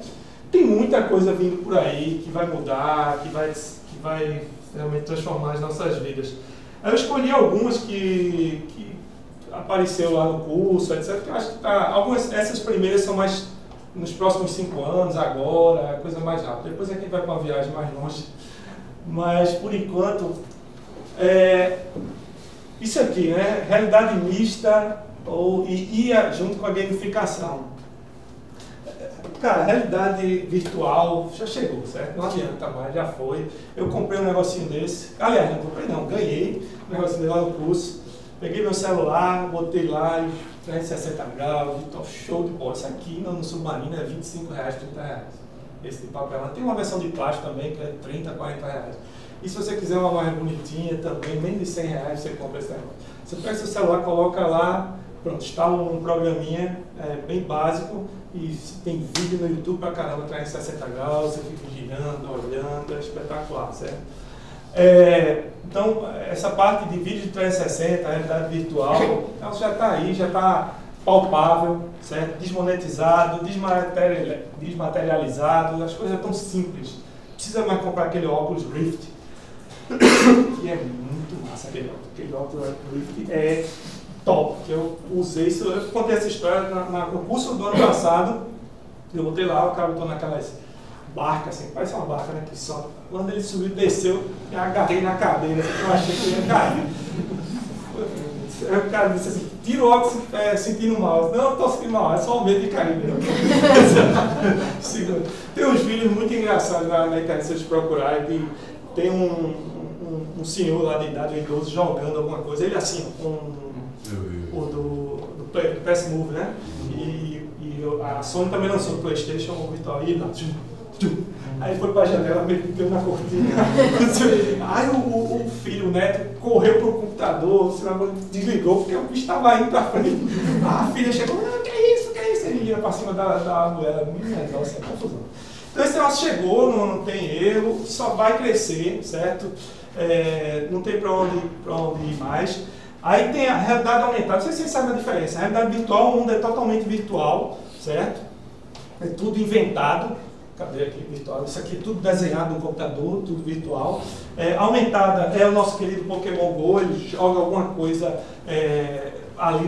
Tem muita coisa vindo por aí que vai mudar, que vai realmente transformar as nossas vidas. Eu escolhi algumas que apareceu lá no curso, etc. Que eu acho que essas primeiras são mais nos próximos 5 anos, agora, coisa mais rápida. Depois a gente vai para uma viagem mais longe. Mas, por enquanto, isso aqui, né? Realidade mista e ia junto com a gamificação. Cara, a realidade virtual já chegou, certo? Não adianta mais, já foi. Eu comprei um negocinho desse. Aliás, não comprei não, ganhei um negocinho dele lá no curso. Peguei meu celular, botei lá, 360 graus, show de bola. Isso aqui no Submarino é R$25, R$30. Esse de papel. Tem uma versão de plástico também que é R$30, R$40. E se você quiser uma mais bonitinha também, menos de R$100 você compra esse negócio. Você pega seu celular, coloca lá, pronto, instala um programinha bem básico e tem vídeo no YouTube pra caramba, 360 graus, você fica girando, olhando, é espetacular, certo? Então, essa parte de vídeo de 360, realidade virtual, então já está aí, já está palpável, certo? Desmonetizado, desmaterializado, as coisas estão simples. Não precisa mais comprar aquele óculos Rift, que é muito massa aquele óculos Rift, é top, que eu usei isso, eu contei essa história no curso do ano passado, eu botei lá, o cara botou naquelas barcas, assim, parece uma barca, né, que só, quando ele subiu e desceu, eu agarrei na cadeira, assim, eu achei que ia cair. Aí o cara disse assim, tira o óculos sentindo mal. Não, eu tô sentindo mal, é só o medo de cair mesmo. Tem uns vídeos muito engraçados na internet, se vocês procurarem, tem um senhor lá de idade, um idoso, jogando alguma coisa, ele assim, o do PS Move, né? E a Sony também lançou o PlayStation, o virtual, e lá, aí foi pra janela, meteu na cortina. Aí o filho, o neto, correu pro computador, desligou, porque o bicho estava indo pra frente. A filha chegou, que é isso? Ele ia pra cima da mulher, minha nossa, é confusão. Então esse negócio chegou, não tem erro, só vai crescer, certo? Não tem pra onde ir mais. Aí tem a realidade aumentada, não sei se vocês sabem a diferença. A realidade virtual, o mundo é totalmente virtual, certo? É tudo inventado. Cadê aqui virtual? Isso aqui é tudo desenhado no computador, tudo virtual. Aumentada é o nosso querido Pokémon Go, ele joga alguma coisa ali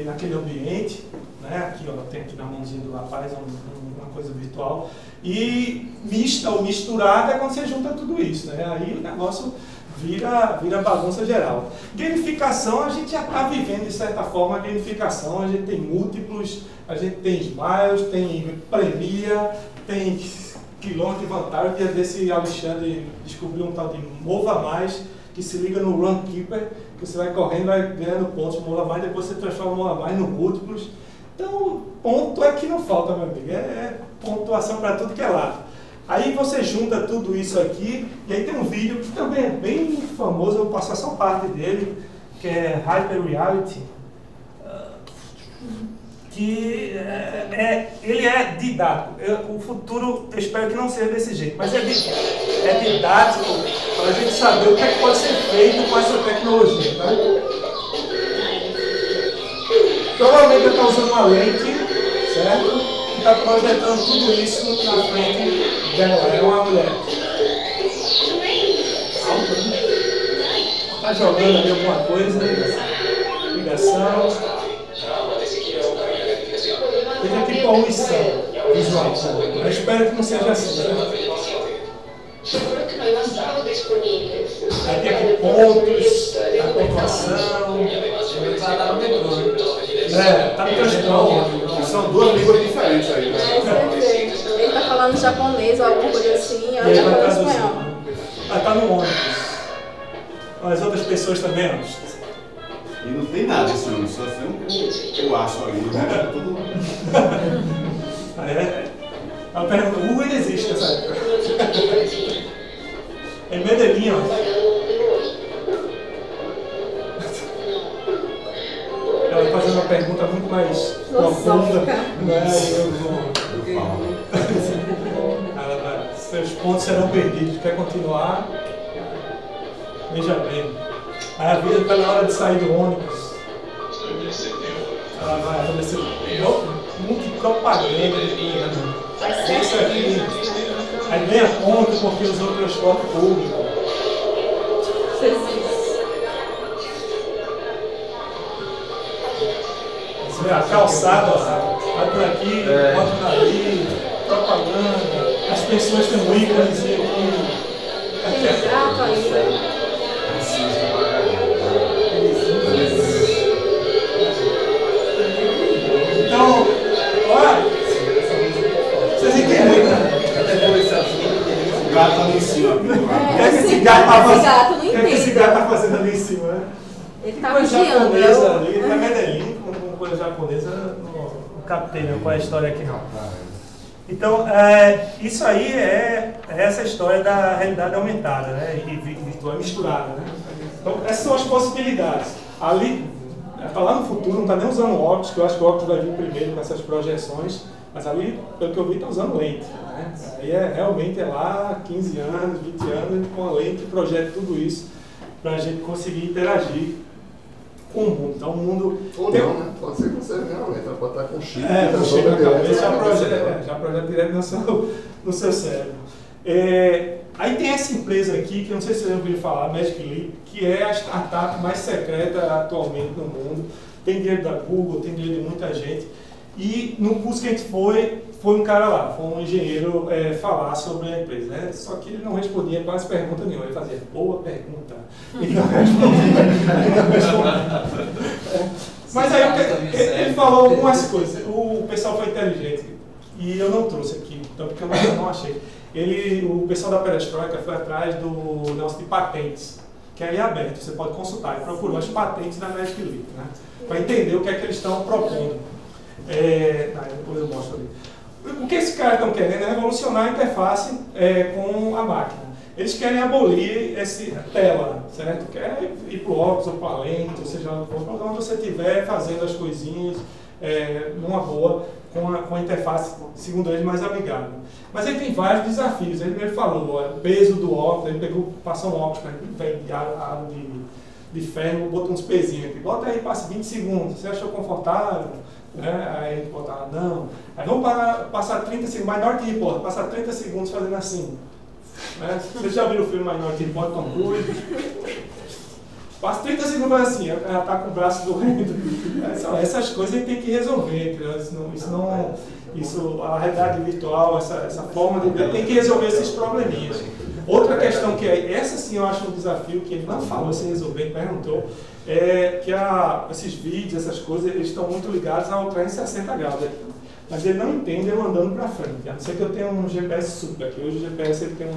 naquele ambiente. Né? Aqui, ó, tem aqui na mãozinha do rapaz, uma coisa virtual. E mista ou misturada é quando você junta tudo isso. Né? Aí o negócio vira bagunça geral. Gamificação, a gente já está vivendo de certa forma a gamificação, a gente tem múltiplos, a gente tem smiles, tem premia, tem quilômetro de vantagem. O dia desse Alexandre descobriu um tal de Mova Mais, que se liga no Runkeeper, que você vai correndo, vai ganhando pontos no Mova Mais, depois você transforma o Mova Mais no múltiplos. Então, ponto é que não falta, meu amigo, pontuação para tudo que é lado. Aí você junta tudo isso aqui, e aí tem um vídeo que também é bem famoso, eu vou passar só parte dele, que é Hyper Reality, que ele é didático. O futuro, eu espero que não seja desse jeito, mas é didático para a gente saber o que pode ser feito com essa tecnologia. Tá? Provavelmente ele está usando uma lente, certo? Que está projetando tudo isso na frente dela. É uma mulher. Está jogando ali alguma coisa, ligação. Tem aqui poluição visual. Eu espero que não seja assim. Aí tem aqui pontos, a pontuação. Tá no transporte. São duas línguas diferentes aí. Né? Ele está falando japonês ou alguma coisa assim, ela está falando espanhol. Tá no ônibus. As outras pessoas também, ó. E não tem nada esse ônibus, só tem eu acho ali, né? Tudo... Ela pergunta, o Google ainda existe nessa época. É Medellín, ó. Ela fazendo uma pergunta muito mais profunda, né? Seus pontos serão perdidos. Quer continuar? Veja bem. Aí a vida está na hora de sair do ônibus. Ela vai acontecer muito propaganda de isso aqui. Aí ganha ponto porque usou o transporte público. A calçada, vai por aqui, bota dali, propaganda, as pessoas têm um ícones aqui. Exato ainda. Então, olha, vocês entenderam, né? O gato tá ali em cima. O que esse gato tá fazendo ali em cima, né? Ele tá coisa vigiando. japonesa ali, tá Medellín, com coisa japonesa, não captei não, qual é a história aqui não. Então, isso aí é essa história da realidade aumentada, né? E virtual misturada, né? Então, essas são as possibilidades. Ali, está lá no futuro, não está nem usando óculos, que eu acho que o óculos vai vir primeiro com essas projeções, mas ali, pelo que eu vi, está usando lente. Né? Aí realmente é lá 15 anos, 20 anos, com a lente que projeta tudo isso para a gente conseguir interagir com o mundo. Então, o mundo... Ou não, né? Pode ser que você realmente pode estar com chip. Com chip na cabeça, já projeta direto no seu cérebro. Aí tem essa empresa aqui, que eu não sei se vocês ouviram falar, Magic Leap, que é a startup mais secreta atualmente no mundo. Tem dinheiro da Google, tem dinheiro de muita gente. E no curso que a gente foi um cara lá, foi um engenheiro falar sobre a empresa, né? Só que ele não respondia quase pergunta nenhuma, ele fazia boa pergunta. E não respondia. Mas aí ele falou algumas coisas. O pessoal foi inteligente e eu não trouxe aqui, então porque eu não achei. O pessoal da Perestroika foi atrás do negócio de patentes, que aí é aberto, você pode consultar. Ele procurou as patentes da Magic Leap, né? Para entender o que é que eles estão propondo. Depois eu mostro ali. O que esses caras estão querendo é revolucionar a interface com a máquina. Eles querem abolir essa tela, certo? Querem ir para o óculos ou para a lente, ou seja, onde você estiver fazendo as coisinhas numa boa, com a interface, segundo eles, mais amigável. Mas ele tem vários desafios. Ele mesmo falou, o peso do óculos, ele passou um óculos de ferro, botou uns pezinhos aqui. Bota aí, passa 20 segundos. Você achou confortável? Aí ele botava, não. Aí vamos passar 30 segundos, Minority Report, passar 30 segundos fazendo assim. Vocês já viram o filme Minority Report, Tom Cruise? Passa 30 segundos fazendo assim, ela está com o braço doendo. Essas coisas a gente tem que resolver, a realidade virtual, essa forma de ver, tem que resolver esses probleminhas. Outra questão que essa sim eu acho um desafio que ele não falou sem resolver, ele perguntou, que esses vídeos, essas coisas, eles estão muito ligados ao 360 graus aqui. Mas ele não entende eu andando para frente, a não ser que eu tenha um GPS super aqui. Hoje o GPS ele tem um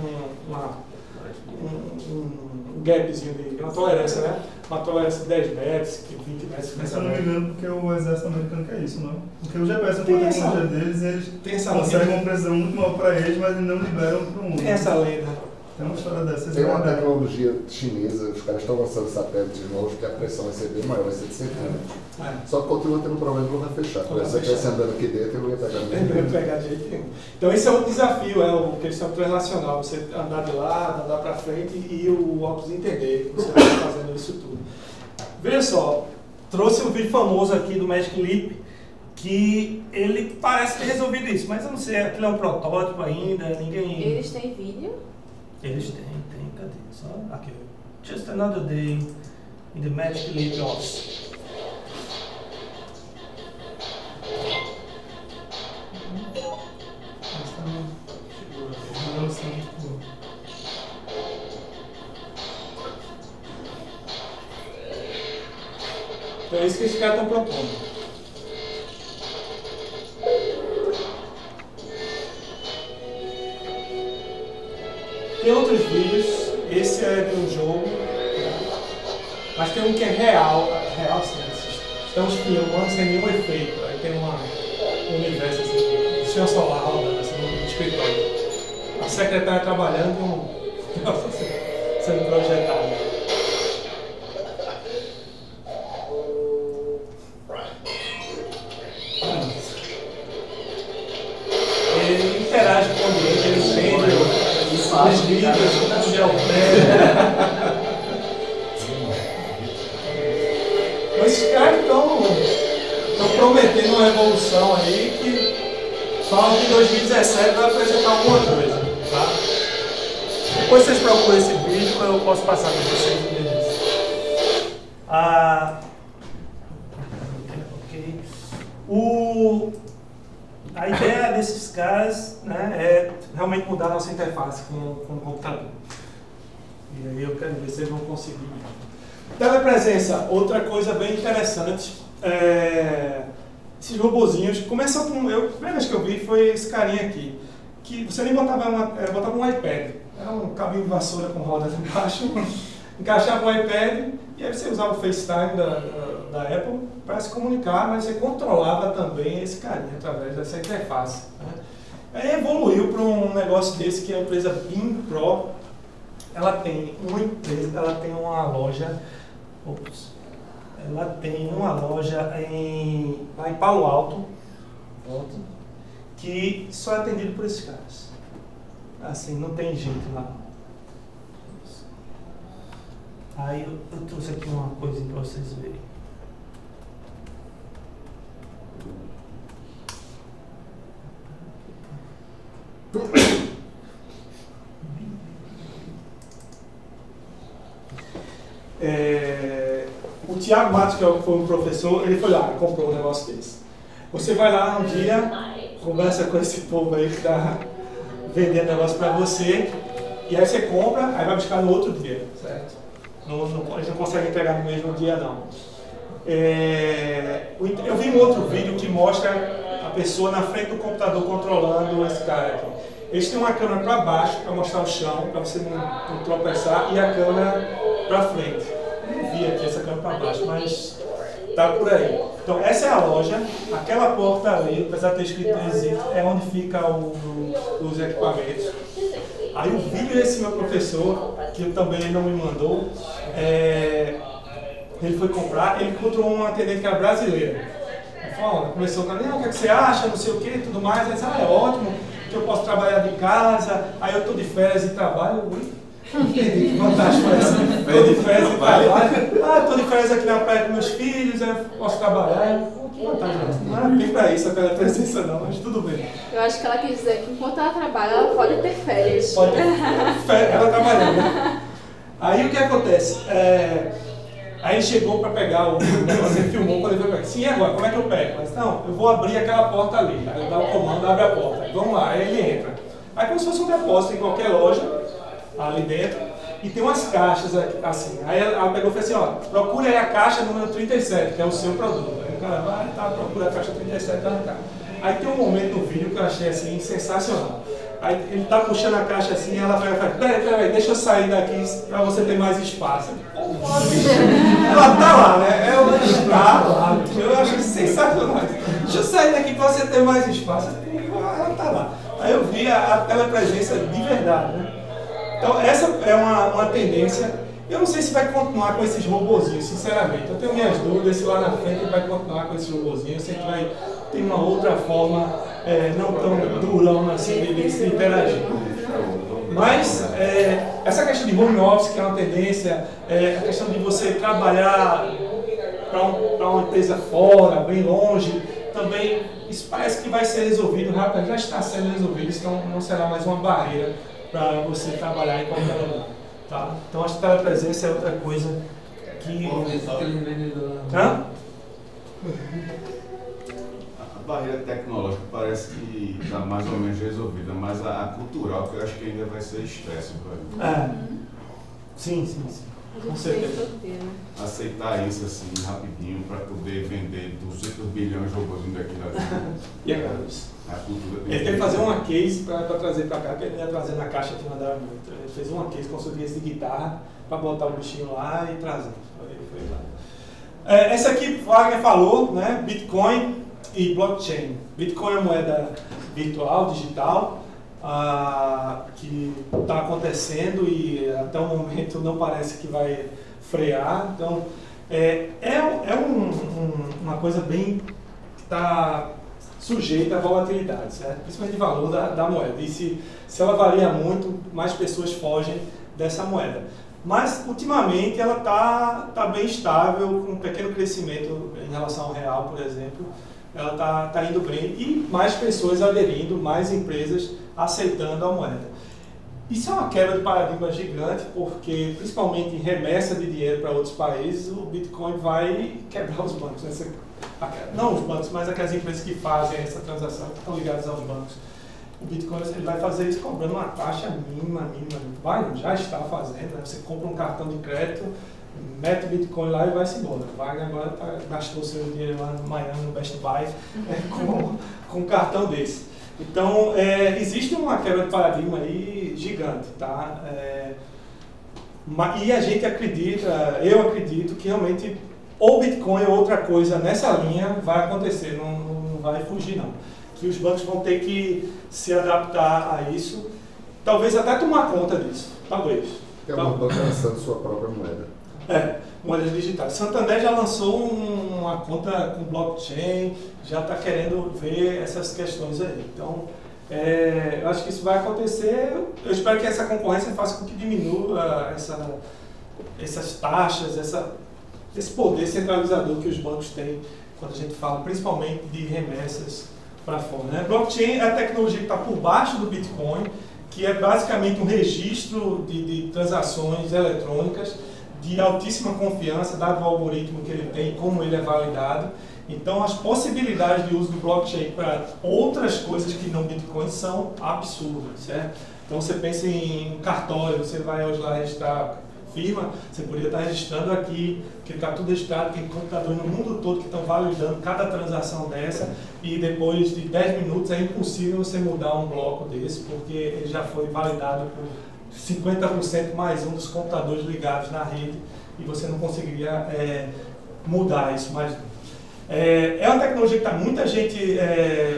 gapzinho de uma tolerância, né? Uma tolerância de 10 metros, 20 metros. Mas eu não me engano porque o exército americano quer isso, não? Porque o GPS, com a tecnologia deles, eles conseguem uma precisão muito maior para eles, mas não liberam para o mundo. Tem essa lenda. Tem uma história dessa. Tem uma tecnologia chinesa, os caras estão lançando satélites novos que a pressão vai ser bem maior, vai ser de 100 km. Só que continua tendo um problema que não vai fechar. Se você estivesse andando aqui dentro, eu não ia pegar ninguém. Não ia pegar de jeito nenhum. Então esse é outro desafio, o que eles chamam de translacional. Você andar de lado, andar para frente e o óculos entender que você está fazendo isso tudo. Veja só, trouxe um vídeo famoso aqui do Magic Leap, que ele parece ter resolvido isso, mas eu não sei, aquilo é um protótipo ainda, ninguém... Eles têm vídeo? Eles têm, cadê? Só aqui. Just another day in the Magic Leap office. Então é isso que esses caras estão propondo. Tem outros vídeos, esse é de um jogo, mas tem um que é real sim, estamos filmando sem nenhum efeito, aí tem um universo assim, sistema solar rodando assim, no escritório. A secretária trabalhando e um negócio assim, sendo projetado. Ele interage com o ambiente, ele prende os livros, o geopé. Esses caras estão prometendo uma revolução aí que falam que em 2017 vai apresentar alguma coisa, tá? Depois vocês procuram esse vídeo, eu posso passar para vocês o endereço. A ideia desses caras, né, é realmente mudar a nossa interface com o computador. E aí eu quero ver se eles vão conseguir. Telepresença, outra coisa bem interessante. Esses robozinhos, começou com... a primeira vez que eu vi foi esse carinha aqui. Que você nem botava um iPad. Era um cabinho de vassoura com rodas embaixo. Encaixava um iPad, E aí você usava o FaceTime da Apple para se comunicar, mas você controlava também esse carinha através dessa interface. Né? Aí evoluiu para um negócio desse que é a empresa Bing Pro. Ela tem uma loja, lá em Palo Alto, que só é atendido por esses caras. Assim, não tem gente lá. Aí eu trouxe aqui uma coisa para vocês verem. O Thiago Matos, que foi um professor, ele foi lá e comprou um negócio desse. Você vai lá um dia, conversa com esse povo aí que está vendendo negócio para você, e aí você compra, aí vai buscar no outro dia, certo? Eles não conseguem entregar no mesmo dia, não. Eu vi um outro vídeo que mostra a pessoa na frente do computador controlando esse cara aqui. Eles têm uma câmera para baixo, para mostrar o chão, para você não tropeçar, e a câmera para frente. Eu não vi aqui essa câmera para baixo, mas tá por aí. Então essa é a loja, aquela porta ali, apesar de ter escrito Exit, é onde fica os equipamentos. Aí o vídeo desse meu professor, que também ele não me mandou, ele foi comprar, ele encontrou uma atendente que era brasileira. Ele falou, começou com ela, o que você acha, não sei o que, tudo mais. Ele disse, é ótimo, que eu posso trabalhar de casa, aí eu estou de férias e trabalho. Entendi, que vantagem foi essa? Estou de férias e trabalho. Estou de férias aqui na praia com meus filhos, aí eu posso trabalhar. Que vantagem é essa? Não é bem para isso a telepresença não, mas tudo bem. Eu acho que ela quis dizer que enquanto ela trabalha, ela pode ter férias. Pode ter férias, ela trabalhando, né? Aí o que acontece? Aí ele chegou para pegar o negócio, ele filmou quando ele foi pegar. Sim, agora, como é que eu pego? Mas não, eu vou abrir aquela porta ali. Aí eu dou o comando, abre a porta. Vamos lá, aí ele entra. Aí como se fosse um depósito em qualquer loja, ali dentro, e tem umas caixas assim. Aí ela pegou e falou assim, ó, procure aí a caixa número 37, que é o seu produto. Aí o cara vai, procura a caixa 37, tá na caixa. Aí tem um momento no vídeo que eu achei assim, sensacional. Aí ele tá puxando a caixa assim, e ela vai falar, peraí, deixa eu sair daqui para você ter mais espaço. Ela tá lá, né? Ela está lá. Eu achei sensacional. Deixa eu sair daqui para você ter mais espaço. Ela tá lá. Aí eu vi a telepresença de verdade, né? Então essa é uma tendência. Eu não sei se vai continuar com esses robozinhos, sinceramente. Eu tenho minhas dúvidas se lá na frente vai continuar com esses robozinhos. Eu sei que vai ter uma outra forma, não tão durão assim, de se interagir. Mas essa questão de home office, que é uma tendência, a questão de você trabalhar para uma empresa fora, bem longe, também isso parece que vai ser resolvido rápido, já está sendo resolvido, isso não será mais uma barreira para você trabalhar em qualquer lugar. Tá? Então acho que a telepresença é outra coisa que... Hã? A barreira tecnológica parece que está mais ou menos resolvida, mas a cultural que eu acho que ainda vai ser estresse. Sim. Com certeza. Aceitar isso assim rapidinho para poder vender 200 bilhões de robôs daqui da E agora isso? A cultura ele tem que fazer uma case para trazer para cá, que ele ia trazer na caixa que mandaram muito. Ele fez uma case com case de guitarra para botar o bichinho lá e trazer. Ele foi lá. Essa aqui, Wagner falou, né? Bitcoin e blockchain. Bitcoin é moeda virtual, digital, que está acontecendo e até o momento não parece que vai frear. Então, uma coisa bem que está sujeita à volatilidade, certo? Principalmente o valor da moeda. E se ela varia muito, mais pessoas fogem dessa moeda. Mas, ultimamente, ela está bem estável, com um pequeno crescimento em relação ao real, por exemplo. Ela está indo bem e mais pessoas aderindo, mais empresas aceitando a moeda. Isso é uma quebra de paradigma gigante, porque, principalmente em remessa de dinheiro para outros países, o Bitcoin vai quebrar os bancos. Não os bancos, mas aquelas empresas que fazem essa transação, que estão ligadas aos bancos. O Bitcoin ele vai fazer isso cobrando uma taxa mínima. Já está fazendo, né? Você compra um cartão de crédito, mete o Bitcoin lá e vai-se embora. Wagner agora gastou seu dinheiro lá no Miami, no Best Buy, com um cartão desse. Então, existe uma quebra de paradigma aí gigante, tá? E a gente acredita, eu acredito que realmente ou Bitcoin ou outra coisa nessa linha vai acontecer, não vai fugir não. Que os bancos vão ter que se adaptar a isso, talvez até tomar conta disso, talvez. Tem uma banca lançando sua própria moeda. Moedas digitais. Santander já lançou uma conta com blockchain, já está querendo ver essas questões aí. Então, eu acho que isso vai acontecer. Eu espero que essa concorrência faça com que diminua essas taxas, esse poder centralizador que os bancos têm quando a gente fala principalmente de remessas para fora. Né? Blockchain é a tecnologia que está por baixo do Bitcoin, que é basicamente um registro de transações eletrônicas de altíssima confiança, dado o algoritmo que ele tem e como ele é validado. Então, as possibilidades de uso do blockchain para outras coisas que não Bitcoin são absurdas, certo? Então, você pensa em cartório, você vai hoje lá registrar firma, você poderia estar registrando aqui, que está tudo registrado, tem computadores no mundo todo que estão validando cada transação dessa, e depois de 10 minutos é impossível você mudar um bloco desse, porque ele já foi validado por 50% mais um dos computadores ligados na rede, e você não conseguiria mudar isso mais. É uma tecnologia que está muita gente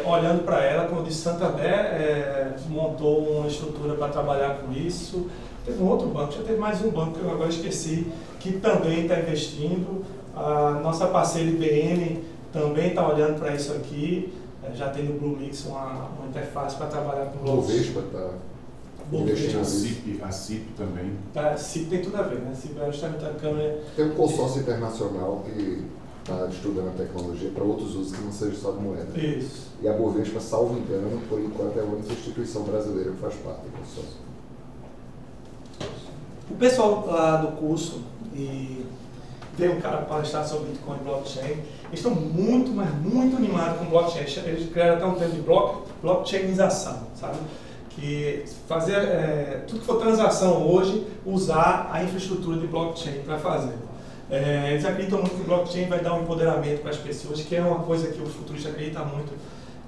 olhando para ela. Como eu disse, Santander montou uma estrutura para trabalhar com isso. Teve um outro banco, já teve mais um banco que eu agora esqueci, que também está investindo. A nossa parceira IBM também está olhando para isso aqui. Já tem no BlueMix uma interface para trabalhar com o Bovespa está investindo. A CIP também. A CIP tem tudo a ver, né? A CIP é justamente a câmera. Tem um consórcio internacional que está estudando a tecnologia para outros usos que não seja só de moeda. Isso. E a Bovespa, salvo engano, por enquanto é a única instituição brasileira que faz parte do consórcio. O pessoal lá do curso, e veio um cara palestrar sobre Bitcoin e blockchain, eles estão muito, mas muito animados com blockchain. Eles criaram até um termo de blockchainização, sabe? Que fazer tudo que for transação hoje, usar a infraestrutura de blockchain para fazer. Eles acreditam muito que o blockchain vai dar um empoderamento para as pessoas, que é uma coisa que o futurista acredita muito,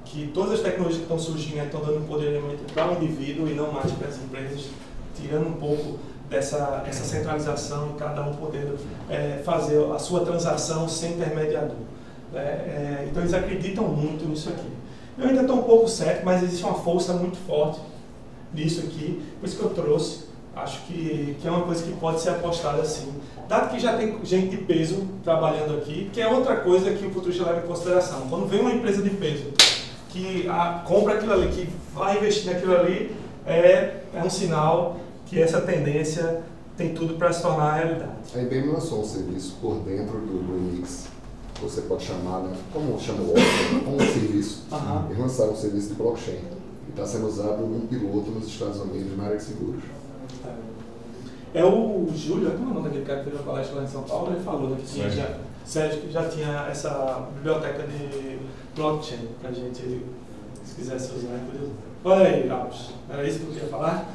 que todas as tecnologias que estão surgindo estão dando empoderamento para o indivíduo e não mais para as empresas, tirando um pouco essa centralização e cada um podendo fazer a sua transação sem intermediador. Então eles acreditam muito nisso aqui. Eu ainda estou um pouco cético, mas existe uma força muito forte nisso aqui, por isso que eu trouxe. Acho que é uma coisa que pode ser apostada assim. Dado que já tem gente de peso trabalhando aqui, que é outra coisa que o futurista leva em consideração. Quando vem uma empresa de peso que compra aquilo ali, que vai investir naquilo ali, é um sinal que essa tendência tem tudo para se tornar realidade. A IBM lançou um serviço por dentro do BlueMix, você pode chamar, né, como chama o Oracle, como um serviço. Eles lançaram um serviço de blockchain, que está sendo usado num piloto nos Estados Unidos na área de seguros. É o Júlio, como é o nome daquele cara que fez uma palestra lá em São Paulo, ele falou que tinha Sérgio, que já tinha essa biblioteca de blockchain, para a gente, se quisesse usar, podia usar. Olha aí, Alves, era isso que eu queria falar?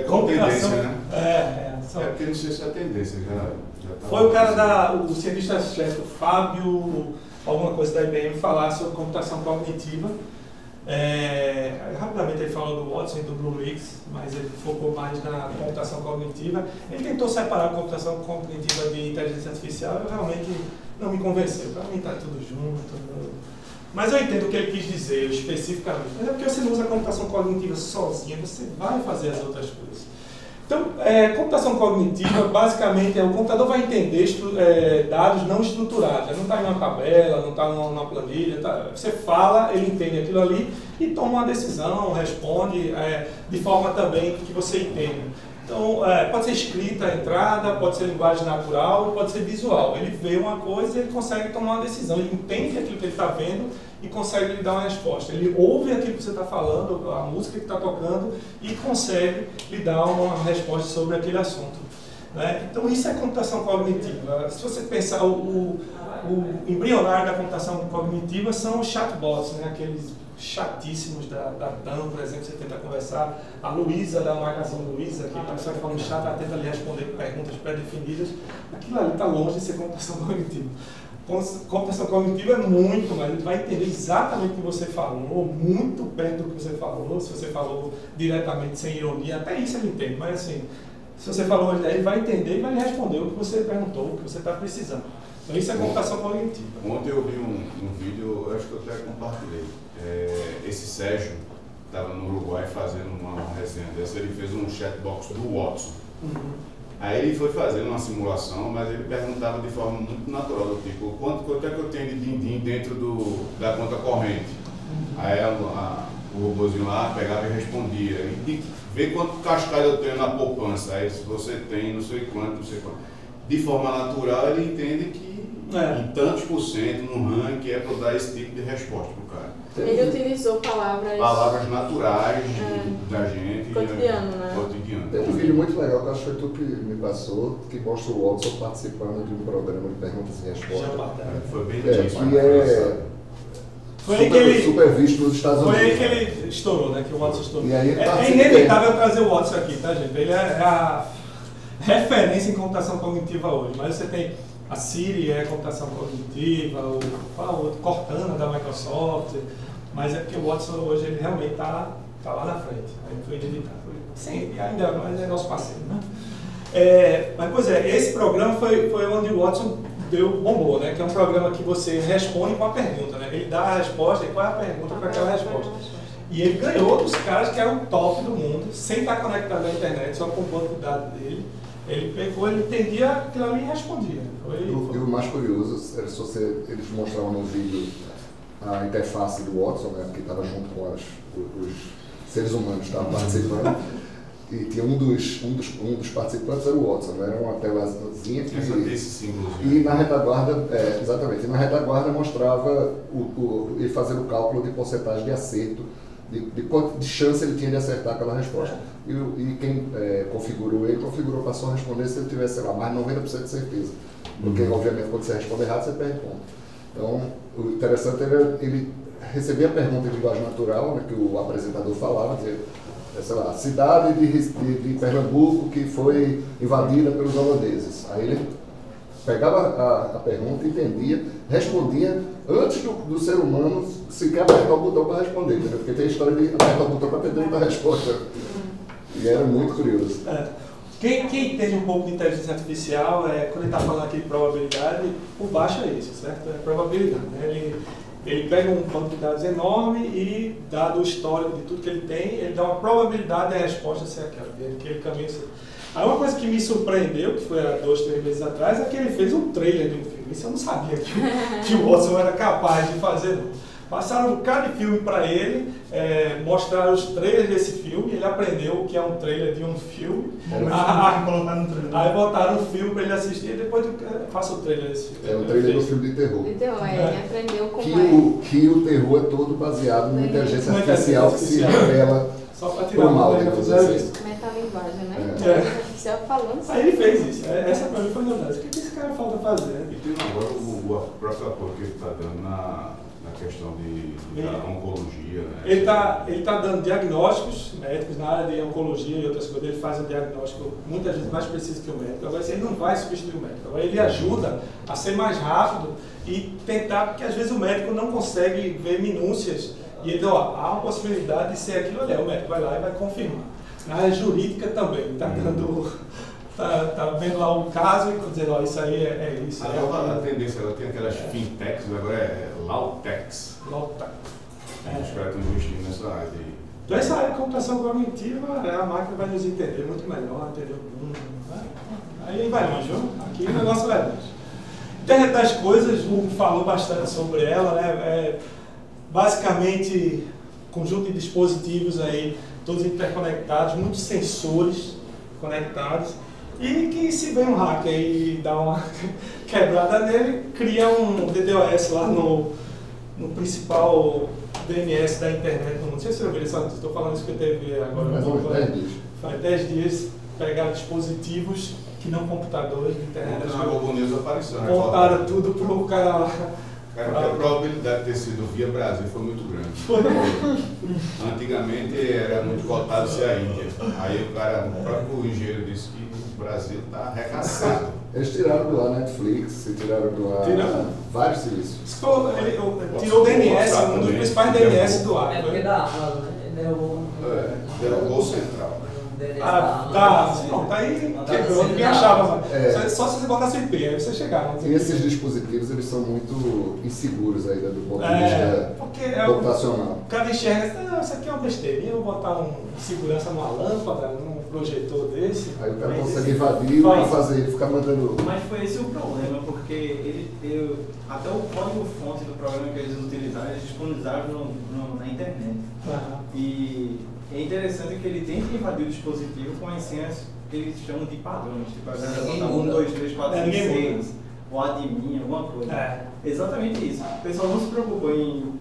Com tendência, né? Só... porque não sei se é tendência, já tá. Foi o cara o cientista-chefe, o Fábio, alguma coisa da IBM, falar sobre computação cognitiva. Rapidamente ele falou do Watson e do BlueMix, mas ele focou mais na computação cognitiva. Ele tentou separar a computação cognitiva de inteligência artificial, eu realmente não me convenceu. Para mim está tudo junto. Mas eu entendo o que ele quis dizer especificamente. É porque você não usa a computação cognitiva sozinha, você vai fazer as outras coisas. Então, computação cognitiva, basicamente, o computador vai entender dados não estruturados. Não está em uma tabela, não está numa planilha. Você fala, ele entende aquilo ali e toma uma decisão, responde de forma também que você entenda. Então, pode ser escrita a entrada, pode ser linguagem natural, pode ser visual. Ele vê uma coisa e ele consegue tomar uma decisão. Ele entende aquilo que ele está vendo e consegue lhe dar uma resposta. Ele ouve aquilo que você está falando, a música que está tocando, e consegue lhe dar uma resposta sobre aquele assunto. Né? Então, isso é computação cognitiva. Se você pensar, o embrionário da computação cognitiva são os chatbots, né? Aqueles chatíssimos da TAM, por exemplo, você tenta conversar. A Luísa, da Magazine Luiza, que a pessoa que fala no chat, ela tenta lhe responder perguntas pré-definidas. Aquilo ali está longe de ser computação cognitiva. Computação cognitiva é muito, mas ele vai entender exatamente o que você falou, muito perto do que você falou. Se você falou diretamente, sem ironia, até isso ele entende, mas assim, Se você falou uma ideia, ele vai entender e vai lhe responder o que você perguntou, o que você está precisando. Então isso é computação cognitiva. Ontem eu vi um vídeo, acho que eu até compartilhei. Esse Sérgio estava no Uruguai fazendo uma resenha dessa, ele fez um chatbox do Watson. Aí ele foi fazendo uma simulação, mas ele perguntava de forma muito natural, do tipo, quanto é que eu tenho de din-din dentro da conta corrente? Aí o robôzinho lá pegava e respondia. E vê quanto cascalho eu tenho na poupança. Aí se você tem não sei quanto, não sei quanto. De forma natural ele entende que em tantos por cento no ranking é para dar esse tipo de resposta para o cara. Ele utilizou palavras naturais da gente. Cotidiano, né? Cotidiano. Tem um vídeo muito legal que acho que foi tu que me passou, que mostra o Watson participando de um programa de perguntas e respostas. Foi bem super visto nos Estados Unidos. Foi aí que ele estourou, né? Que o Watson estourou. É inevitável trazer o Watson aqui, tá, gente? Ele é a referência em computação cognitiva hoje. Mas você tem a Siri, computação cognitiva, o Cortana da Microsoft. Mas é porque o Watson hoje ele realmente está lá na frente. Aí foi inevitável. Sim, e ainda mais é nosso parceiro, né? Mas, pois esse programa foi onde o Watson bombou, né? Que é um programa que você responde com a pergunta, né? Ele dá a resposta e qual é a pergunta para aquela resposta. E ele ganhou dos caras que eram o top do mundo, sem estar conectado à internet, só com o banco de dados dele. Ele pegou, ele entendia aquilo ali e respondia. E o mais curioso era se eles mostravam no vídeo a interface do Watson, né? Que estava junto com os seres humanos que estavam participando. E tinha um dos participantes era o Watson, né? Era uma telazinha que... Esse símbolozinho. E na retaguarda, exatamente, e na retaguarda mostrava ele fazendo o cálculo de porcentagem de acerto, de quanto de chance ele tinha de acertar aquela resposta. E quem configurou para só responder se ele tivesse, sei lá, mais de 90% de certeza. Porque, obviamente, quando você responde errado, você perde ponto. Então, o interessante era ele recebia a pergunta em linguagem natural, né, que o apresentador falava, dizia, sei lá, cidade de Pernambuco que foi invadida pelos holandeses. Aí ele pegava a pergunta, entendia, respondia antes do ser humano sequer apertar o botão para responder, entendeu? Porque tem a história de apertar o botão para ter outra resposta. E era muito curioso. Quem entende um pouco de inteligência artificial, quando ele está falando aqui de probabilidade, por baixo é isso, certo? É probabilidade, né? Ele pega um banco de dados enorme e, dado o histórico de tudo que ele tem, ele dá uma probabilidade da resposta ser aquele caminho. Aí uma coisa que me surpreendeu, que foi há 2, 3 meses atrás, é que ele fez um trailer de um filme. Isso eu não sabia que o Watson era capaz de fazer, não. Passaram um bocado de filme para ele, mostraram os trailers desse filme, ele aprendeu o que é um trailer de um filme. Aí botaram um filme para ele assistir e depois faça o trailer desse filme. É um trailer do filme de terror. De terror, ele aprendeu como que o terror é todo baseado na inteligência artificial que se revela só para tirar mal, já fizeram isso. Metalinguagem, né? Inteligência artificial falando assim. Aí ele fez isso. Essa para mim foi novidade. O que esse cara falta fazer? E tem agora o próprio apoio que ele está dando na questão da oncologia, né? Ele tá dando diagnósticos médicos na área de oncologia e outras coisas. Ele faz um diagnóstico muitas vezes mais preciso que o médico. Agora, ele não vai substituir o médico. Agora, ele ajuda a ser mais rápido e tentar, porque às vezes o médico não consegue ver minúcias. E ele diz, há uma possibilidade de ser aquilo ali. O médico vai lá e vai confirmar. Na área jurídica também, está dando... Tá vendo lá um caso e dizendo, isso aí é isso. A tendência, ela tem aquelas fintechs, agora é Lautechs. Os caras estão investindo nessa área aí. Então essa área de computação cognitiva, a máquina vai nos entender muito melhor, entender o mundo. Aí vai longe, viu? Aqui o negócio vai longe. Internet das coisas, o Hugo falou bastante sobre ela, né? Basicamente, conjunto de dispositivos aí, todos interconectados, muitos sensores conectados. E que se vem um hacker e dá uma quebrada nele, cria um DDoS lá no principal DNS da internet no mundo. Não sei se você ouviu isso, estou falando isso que teve agora. Faz 10 dias, pegaram dispositivos que não computadores de internet. Na Globo News apareceu. Montaram tudo para o cara lá. Cara, a probabilidade de ter sido via Brasil foi muito grande. Antigamente era muito cotado ser a Índia. Aí o próprio engenheiro disse que o Brasil está arregaçado. Eles tiraram do ar Netflix, tiraram do ar vários serviços. Ele tirou o DNS, um dos principais DNS do ar. É porque da Amazon, né? Derrubou o central. Pronto, aí quebrou, ninguém achava. Só se você botasse o IP, aí você chegava. E esses dispositivos, eles são muito inseguros ainda do ponto de vista computacional. O cara enxerga, não, isso aqui é uma besteirinha, eu vou botar segurança numa lâmpada, num projetor desse. Aí o cara consegue invadir e fazer, ele ficar mandando... Mas foi esse o problema, porque até o código-fonte do programa que eles utilizaram, eles disponibilizaram na internet. E é interessante que ele tenta invadir o dispositivo com as senhas que eles chamam de padrões, tipo a galera botar 1, 2, 3, 4, 5, 6, ou admin, alguma coisa. Exatamente isso. O pessoal não se preocupou em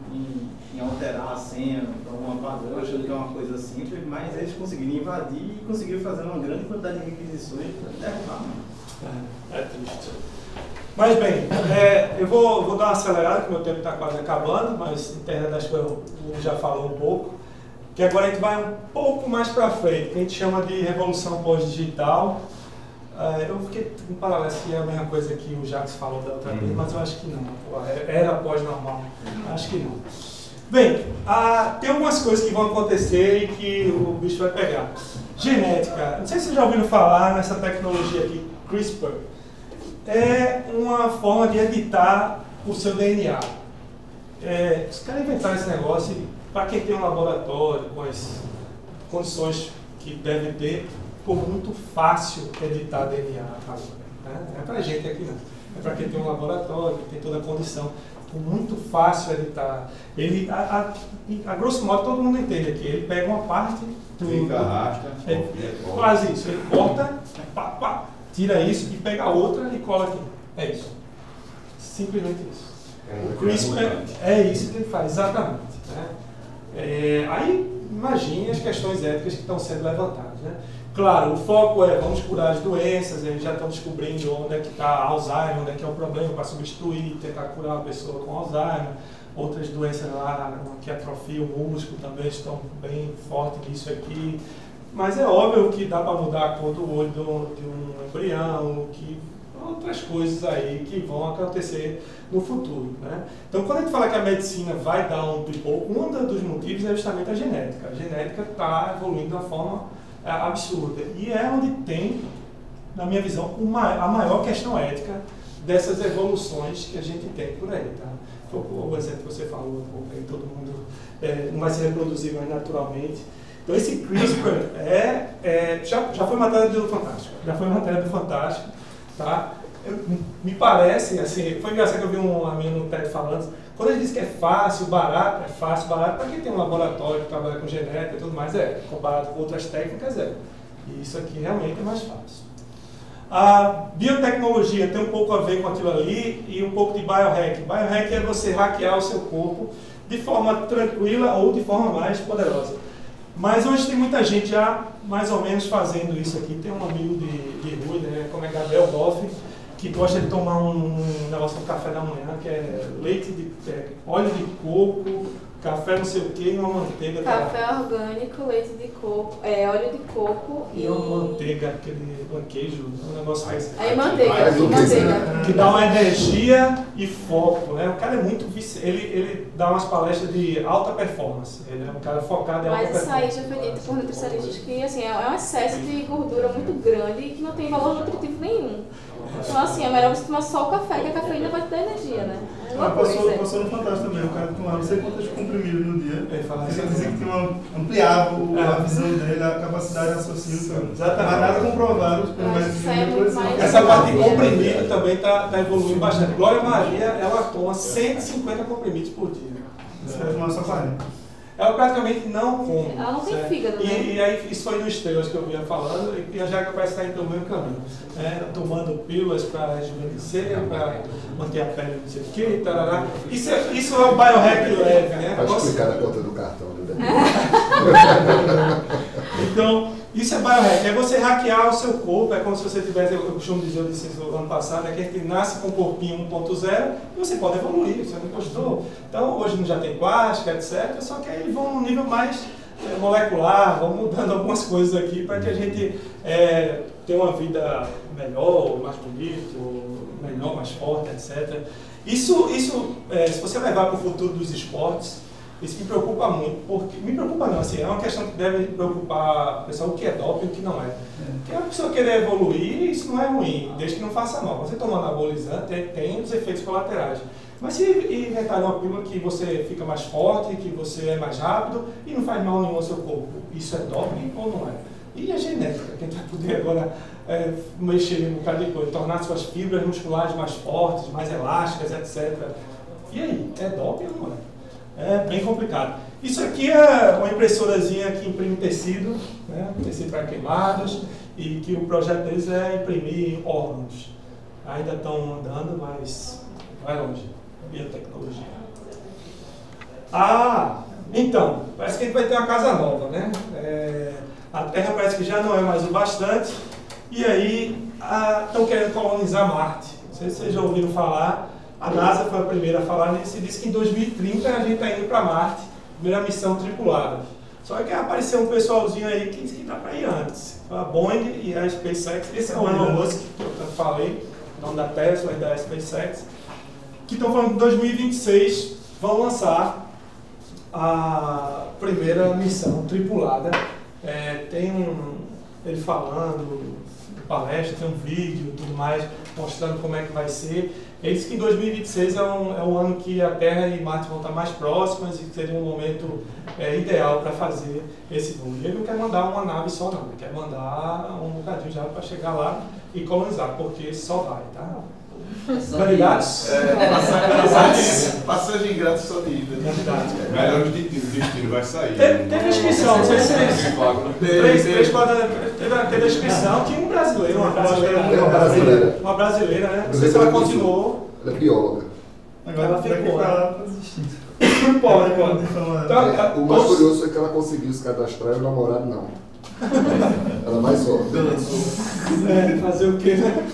alterar a senha para alguma padrão, achando que é uma coisa simples, mas eles conseguiram invadir e conseguiram fazer uma grande quantidade de requisições para derrubar. É triste. Mas bem, eu vou dar uma acelerada, que meu tempo está quase acabando, mas a internet acho que eu já falou um pouco. Que agora a gente vai um pouco mais para frente, que a gente chama de revolução pós-digital. Eu fiquei com paralelo se é a mesma coisa que o Jacques falou da outra vez, mas eu acho que não. Era pós-normal, acho que não. Bem, tem algumas coisas que vão acontecer e que o bicho vai pegar. Genética, não sei se vocês já ouviram falar nessa tecnologia aqui, CRISPR. É uma forma de editar o seu DNA. Os caras inventaram esse negócio e para quem tem um laboratório com as condições que deve ter, ficou muito fácil editar DNA agora. Não é para a gente aqui não, é para quem tem um laboratório, que tem toda a condição. Ficou muito fácil editar. Ele, a grosso modo, todo mundo entende aqui. Ele pega uma parte, clica, arrasta, quase isso. Ele corta, tira isso e pega a outra e cola aqui. É isso. Simplesmente isso. O CRISPR é isso que ele faz, exatamente. Né? Aí, imagine as questões éticas que estão sendo levantadas. Né? Claro, o foco é vamos curar as doenças, eles já estão descobrindo onde é que está Alzheimer, onde é que é o problema para substituir, tentar curar a pessoa com Alzheimer. Outras doenças lá que atrofiam o músculo também estão bem fortes nisso aqui. Mas é óbvio que dá para mudar a cor do olho de um embrião, que outras coisas aí que vão acontecer no futuro. Né? Então, quando a gente fala que a medicina vai dar um pipoco, um dos motivos é justamente a genética. A genética está evoluindo de uma forma absurda. E é onde tem, na minha visão, a maior questão ética dessas evoluções que a gente tem por aí. Tá? O exemplo que você falou, todo mundo não vai se reproduzir mais naturalmente. Então, esse CRISPR já foi matéria do Fantástico. Tá? Me parece, assim, foi engraçado que eu vi um amigo no TED falando, quando ele diz que é fácil, barato para quem tem um laboratório que trabalha com genética e tudo mais, comparado com outras técnicas, E isso aqui realmente é mais fácil. A biotecnologia tem um pouco a ver com aquilo ali e um pouco de biohack. Biohack é você hackear o seu corpo de forma tranquila ou de forma mais poderosa. Mas hoje tem muita gente já mais ou menos fazendo isso aqui. Tem um amigo de rua, né, como é Gabriel Boff, que gosta de tomar um negócio no café da manhã, que é óleo de coco, café não sei o que e uma manteiga. Café orgânico, leite de coco, óleo de coco e uma manteiga, aquele queijo, um negócio desse. Aí manteiga. Que dá uma energia e foco, né? O cara é muito ele dá umas palestras de alta performance. Ele é um cara focado em alta performance. Mas isso aí já foi dito por nutricionistas que assim, é um excesso de gordura muito grande e que não tem valor nutritivo nenhum. Então assim, é melhor você tomar só o café, que a cafeína vai te dar energia, né? Passou no Fantástico também, o cara tomava não sei quantos comprimidos no dia. Ele dizia que ampliava a visão dele, a capacidade de raciocínio. Mas nada comprovado. Essa parte de comprimido também está evoluindo bastante. Glória Maria, ela toma 150 comprimidos por dia. Você vai tomar só 40. Ela praticamente não come. Ela não tem fígado, né? E aí, isso foi no Estrelas que eu vinha falando, e a Jaca parece estar indo pelo mesmo caminho. Tomando pílulas para rejuvenescer, para manter a pele não sei o que, tarará. Isso é o biohack leve, né? Pode explicar a conta do cartão, né? Então, isso é biohack. É você hackear o seu corpo, é como se você tivesse, eu costumo dizer, eu disse isso no ano passado, que a gente nasce com um corpinho 1.0 e você pode evoluir, você não gostou. Então, hoje já tem plástica, etc. Só que aí vão num nível mais molecular, vão mudando algumas coisas aqui para que a gente tenha uma vida melhor, mais bonito, melhor, mais forte, etc. Isso se você levar para o futuro dos esportes, Isso me preocupa muito, porque me preocupa não, assim, é uma questão que deve preocupar o pessoal o que é doping e o que não é. Porque a pessoa querer evoluir, isso não é ruim, desde que não faça mal. Você tomando anabolizante tem os efeitos colaterais. Mas se inventar uma pílula que você fica mais forte, que você é mais rápido e não faz mal nenhum ao seu corpo, isso é doping ou não é? E a genética, que a gente vai poder agora mexer em um bocado de coisa, tornar suas fibras musculares mais fortes, mais elásticas, etc. E aí, é doping ou não é? É bem complicado. Isso aqui é uma impressorazinha que imprime tecido, né? Tecido para queimados, e que o projeto deles é imprimir órgãos. Ainda estão andando, mas vai longe. Biotecnologia. Então, parece que a gente vai ter uma casa nova, né? A Terra parece que já não é mais o bastante, e aí estão querendo colonizar Marte. Não sei se vocês já ouviram falar. A NASA foi a primeira a falar nisso e disse que em 2030 a gente está indo para Marte, primeira missão tripulada. Só que apareceu um pessoalzinho aí que disse que dá para ir antes. A Boeing e a SpaceX, esse é o Elon Musk, que eu tanto falei, o nome da Tesla e da SpaceX, que estão falando que em 2026 vão lançar a primeira missão tripulada. Tem ele falando, palestra, tem um vídeo e tudo mais, mostrando como é que vai ser. Ele disse que em 2026 é um ano que a Terra e Marte vão estar mais próximas e seria um momento ideal para fazer esse voo. Ele não quer mandar uma nave só não, ele quer mandar um bocadinho já para chegar lá e colonizar, porque só vai, tá? Candidatos? Passagem grátis só de ida. Melhor o destino vai sair. Teve inscrição, não sei se teve inscrição, tinha um brasileiro, uma brasileira, né? Não sei se ela continuou. Ela é bióloga. Agora Ela ficou lá para desistir. Pode. O mais curioso é que ela conseguiu se cadastrar e o namorado não. Ela vai só. Fazer o quê, né?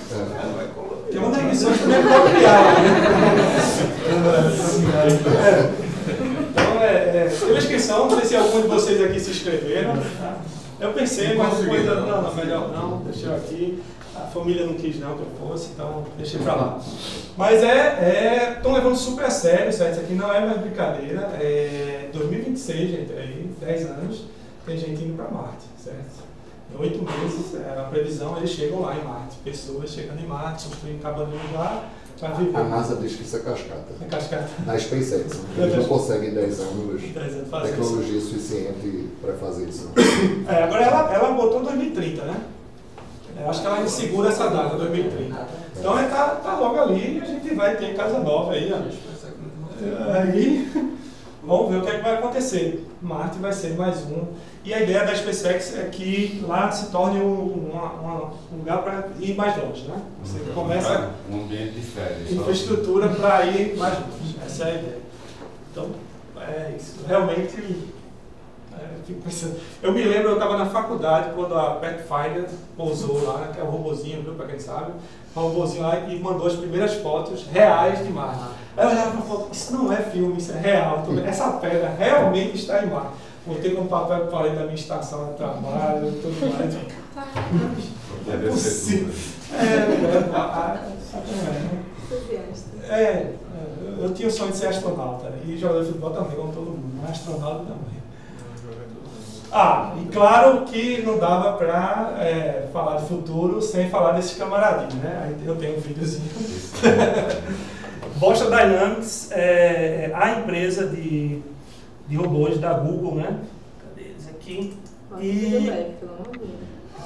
Tem uma das missões também é procriar, né? Então, teve inscrição, não sei se algum de vocês aqui se inscreveram. Eu pensei, mas depois, não, melhor não, deixei aqui. A família não quis não que eu fosse, então deixei pra lá. Mas estão levando super a sério, certo? Isso aqui não é mais brincadeira. 2026, gente, aí, 10 anos, tem gente indo pra Marte, certo? Em 8 meses, a previsão, eles chegam lá em Marte. Pessoas chegando em Marte, construindo cabaninhos lá, para viver. A NASA diz que isso é cascata. É cascata. Na SpaceX. Eles não conseguem em 10 anos tecnologia isso. suficiente para fazer isso. Agora ela botou 2030, né? Eu acho que ela segura essa data, 2030. Então tá logo ali e a gente vai ter casa nova aí. Aí, vamos ver o que é que vai acontecer. Marte vai ser mais um. E a ideia da SpaceX é que lá se torne um lugar para ir mais longe, né? Você começa um ambiente de férias, infraestrutura para ir mais longe. Essa é a ideia. Então, é isso. Realmente, fico pensando. Eu me lembro, eu estava na faculdade quando a Pathfinder pousou lá, que é o robozinho, para quem sabe, um robozinho lá e mandou as primeiras fotos reais de Marte. Aí eu olhava para a foto, isso não é filme, isso é real. Essa pedra realmente está em Marte. Botei no papel que falei da minha estação de trabalho e tudo mais. Não é possível. Eu tinha o sonho de ser astronauta e jogador de futebol também, como todo mundo, mas astronauta também. E claro que não dava para falar de futuro sem falar desses camaradinhos, né? Aí eu tenho um videozinho. Boston Dynamics é a empresa de robôs da Google, né? Cadê eles aqui?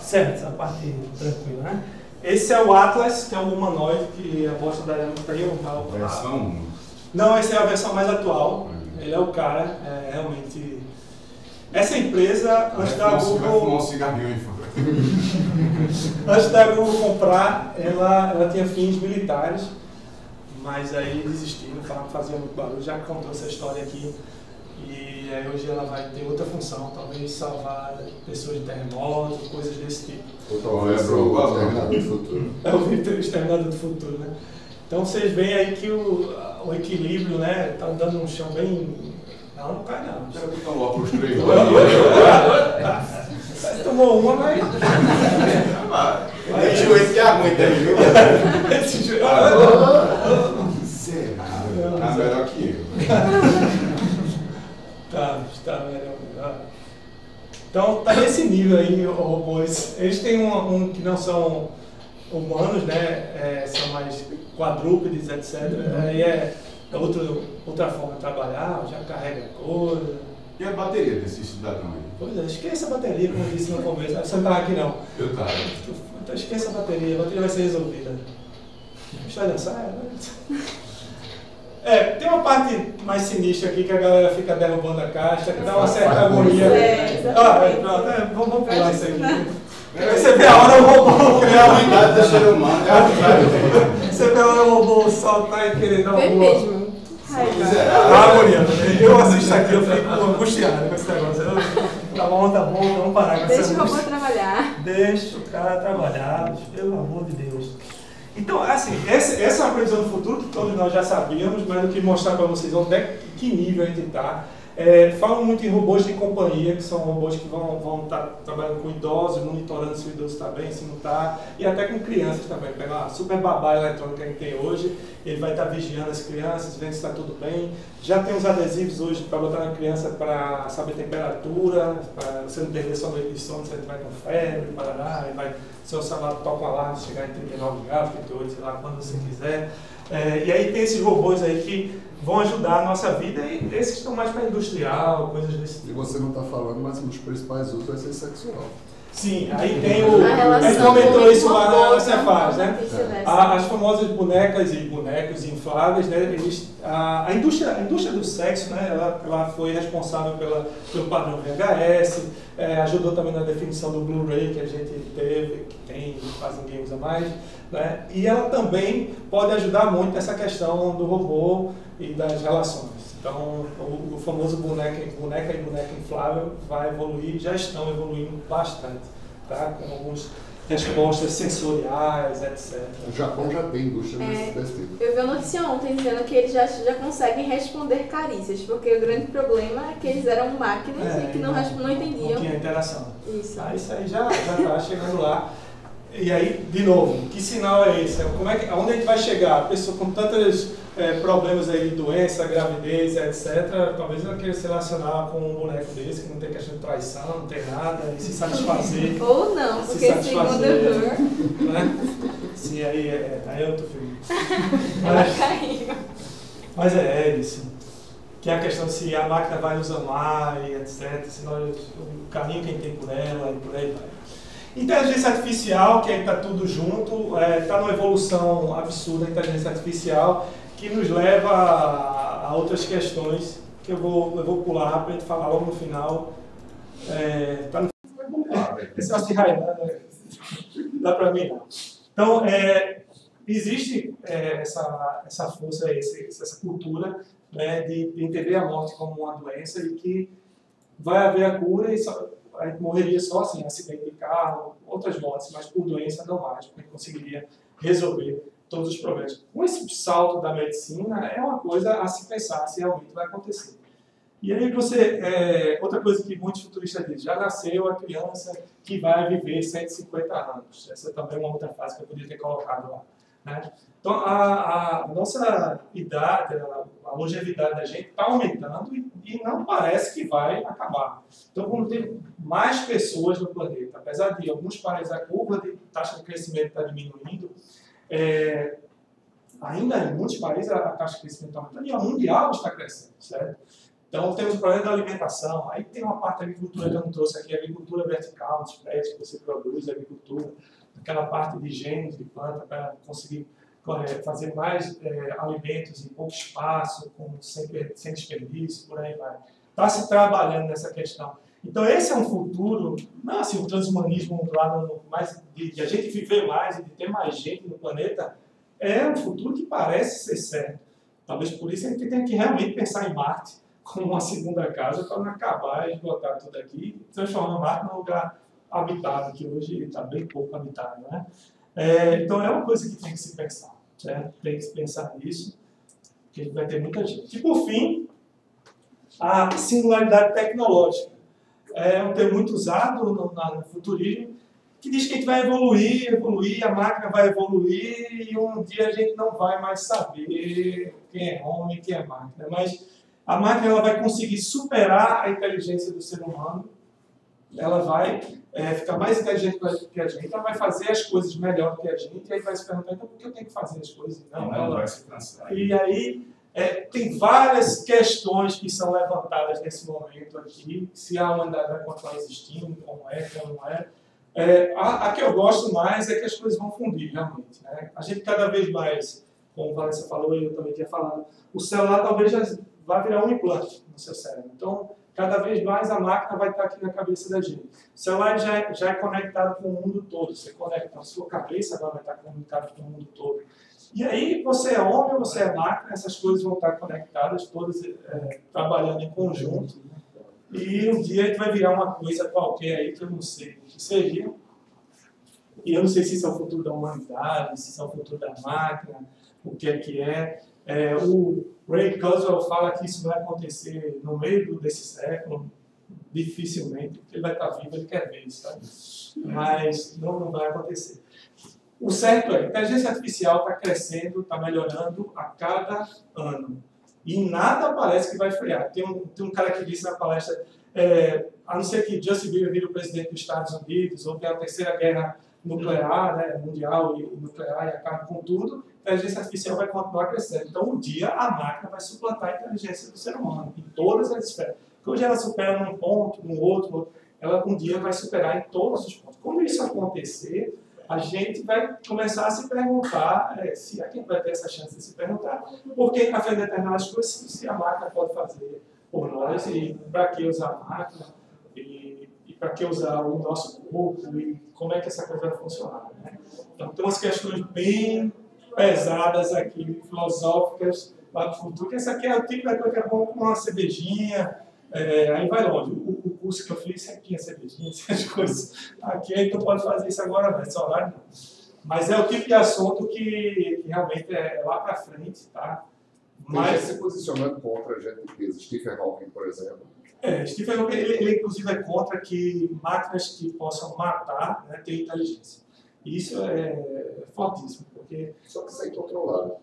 Certo, essa parte tranquila, né? Esse é o Atlas, que é um humanoide que a Boston Dynamics tem. Versão 1. Não, essa é a versão mais atual. Ele é o cara, realmente. Essa empresa, antes da Google. Antes da Google comprar, ela tinha fins militares, mas aí desistiram, falaram que fazia muito barulho, já contou essa história aqui. E aí hoje ela vai ter outra função, talvez salvar pessoas de terremoto, coisas desse tipo. Ou talvez o Exterminador do Futuro. É o Exterminador do Futuro, né? Então vocês veem aí que o equilíbrio, né, tá andando num chão bem... Não cai não. Já vi tão óculos 3. Você tomou uma, mas... Esse joelho que aguenta aí, viu? Esse joelho... Será? Melhor que eu. nível aí, robôs. Eles têm um que não são humanos, né? São mais quadrúpedes, etc. Aí é outra forma de trabalhar, já carrega coisa. E a bateria desse cidadão aí? Pois é, esqueça a bateria, como eu disse no começo. Você não estava aqui não. Eu estava. Então esqueça a bateria vai ser resolvida. Deixa eu dançar, tem uma parte mais sinistra aqui que a galera fica derrubando a caixa, que dá uma certa agonia. Vamos pular isso aqui. Você vê a hora o robô. É a unidade do ser humano, é a unidade. Você vê a hora o robô soltar e querer dar uma boa. mesmo. Agonia. Eu assisto aqui, eu fico angustiado com esse negócio. Tá bom, vamos parar com Deixa o robô trabalhar. Deixa o cara trabalhar, pelo amor de Deus. Então, assim, essa é uma previsão do futuro que todos nós já sabíamos, mas eu queria mostrar para vocês até que nível a gente está. Falam muito em robôs de companhia, que são robôs que vão estar trabalhando com idosos, monitorando se o idoso está bem, se não está, e até com crianças também. Pegar uma super babá eletrônica que a gente tem hoje, ele vai estar vigiando as crianças, vendo se está tudo bem. Já tem os adesivos hoje para botar na criança para saber a temperatura, para você não perder sua noite de sono, se você vai com febre, parará, e vai, seu celular toca um alarme, chegar em 39 graus, 38, sei lá, quando você quiser. E aí tem esses robôs aí que vão ajudar a nossa vida, e esses estão mais para industrial, coisas desse tipo. E você não está falando, mas um dos principais usos vai ser sexual. Sim, aí tem a gente comentou isso lá na Cefaz, né? As famosas bonecas e bonecos infláveis, né? A indústria do sexo, né? Ela foi responsável pelo padrão VHS, ajudou também na definição do Blu-ray que a gente teve, que tem, quase ninguém usa mais, né? E ela também pode ajudar muito nessa questão do robô e das relações. Então, o famoso boneca e boneca inflável vai evoluir, já estão evoluindo bastante, tá? Com algumas respostas sensoriais, etc. O Japão já tem indústria desse tipo. Eu vi uma notícia ontem dizendo que eles já conseguem responder carícias, porque o grande problema é que eles eram máquinas e que não entendiam. Não tinha interação. Isso. Isso aí já está chegando lá. E aí, de novo, que sinal é esse? Onde a gente vai chegar? A pessoa com tantos problemas aí de doença, gravidez, etc., talvez ela queira se relacionar com um boneco desse, que não tem questão de traição, não tem nada, e se satisfazer. Ou não, porque segundo Her... Né? Sim, aí é outro filme. Ela caiu. Mas é isso. Que é a questão de se a máquina vai nos amar, e etc., se nós, o caminho que a gente tem por ela, e por aí vai. Inteligência artificial, que aí está tudo junto, está numa evolução absurda a inteligência artificial, que nos leva a outras questões que eu vou pular para a gente falar logo no final. Tá no... Esse negócio de raiar, dá para mim não. Então, existe essa força, essa cultura, né, de entender a morte como uma doença e que vai haver a cura e a gente morreria só assim, acidente de carro, outras mortes, mas por doença não mais, porque conseguiria resolver todos os problemas. Com esse salto da medicina, é uma coisa a se pensar se realmente vai acontecer. E aí outra coisa que muitos futuristas dizem, já nasceu a criança que vai viver 150 anos. Essa também é uma outra frase que eu poderia ter colocado lá. Né? Então, a nossa idade, a longevidade da gente está aumentando e não parece que vai acabar. Então, vamos ter mais pessoas no planeta. Apesar de alguns países a curva de taxa de crescimento está diminuindo, ainda em muitos países a taxa de crescimento está aumentando e a mundial está crescendo, certo? Então, temos o problema da alimentação. Aí tem uma parte da agricultura que eu não trouxe aqui, a agricultura vertical, nos prédios que você produz, a agricultura, aquela parte de genes de planta para conseguir fazer mais alimentos em pouco espaço, sem desperdício, por aí vai. Está se trabalhando nessa questão. Então, esse é um futuro, não assim, o transhumanismo lá mais de a gente viver mais e de ter mais gente no planeta, é um futuro que parece ser certo. Talvez por isso a gente tenha que realmente pensar em Marte como uma segunda casa para não acabar e esgotar tudo aqui e transformar Marte num lugar habitado, que hoje está bem pouco habitado, né? Então é uma coisa que tem que se pensar, certo? Tem que se pensar nisso, porque a gente vai ter muita gente. E por fim, a singularidade tecnológica. É um termo muito usado no futurismo, que diz que a gente vai evoluir, a máquina vai evoluir e um dia a gente não vai mais saber quem é homem e quem é máquina. Mas a máquina ela vai conseguir superar a inteligência do ser humano ela vai ficar mais inteligente que a gente, ela vai fazer as coisas melhor do que a gente, e aí vai se perguntar, então por que eu tenho que fazer as coisas? Não, ela vai se cansar. E aí tem várias questões que são levantadas nesse momento aqui, se a humanidade vai continuar existindo, como não é. A que eu gosto mais é que as coisas vão fundir, realmente. Né? A gente cada vez mais, como o Valência falou e eu também tinha falado, o celular talvez já vai virar um implante no seu cérebro. Então, cada vez mais a máquina vai estar aqui na cabeça da gente. O celular já é conectado com o mundo todo. Você conecta a sua cabeça, agora vai estar conectado com o mundo todo. E aí, você é homem ou você é máquina, essas coisas vão estar conectadas, todas trabalhando em conjunto. E um dia a gente vai virar uma coisa qualquer aí que eu não sei o que seria. E eu não sei se isso é o futuro da humanidade, se isso é o futuro da máquina, o que é. O Ray Kurzweil fala que isso vai acontecer no meio desse século, dificilmente, porque ele vai estar vivo, ele quer ver isso, sabe? Mas não vai acontecer. O certo é, a inteligência artificial está crescendo, está melhorando a cada ano. E nada parece que vai frear. Tem um cara que disse na palestra, a não ser que Justin Bieber vire o presidente dos Estados Unidos, ou que a terceira guerra nuclear, né, mundial e nuclear, e acabe com tudo, a inteligência artificial vai continuar crescendo. Então, um dia, a máquina vai suplantar a inteligência do ser humano, em todas as esferas. Porque hoje ela supera num ponto, num outro, ela um dia vai superar em todos os pontos. Quando isso acontecer, a gente vai começar a se perguntar, se a gente vai ter essa chance de se perguntar, por que está fazendo determinadas coisas, se a máquina pode fazer por nós, e para que usar a máquina, e para que usar o nosso corpo, e como é que essa coisa vai funcionar. Né? Então, tem umas questões bem pesadas aqui, filosóficas, lá do futuro, que essa aqui é o tipo da coisa que é bom com uma cervejinha, aí vai longe. O curso que eu fiz sempre tinha cervejinha, essas coisas. Aqui a gente não pode fazer isso agora, não, esse horário não. Mas é o tipo de assunto que realmente é lá para frente, tá? Mas se posicionando contra a gente de peso. Stephen Hawking, por exemplo. Stephen Hawking, ele inclusive é contra que máquinas que possam matar, né, tenham inteligência. E isso é fortíssimo, porque... Só que sem controlar.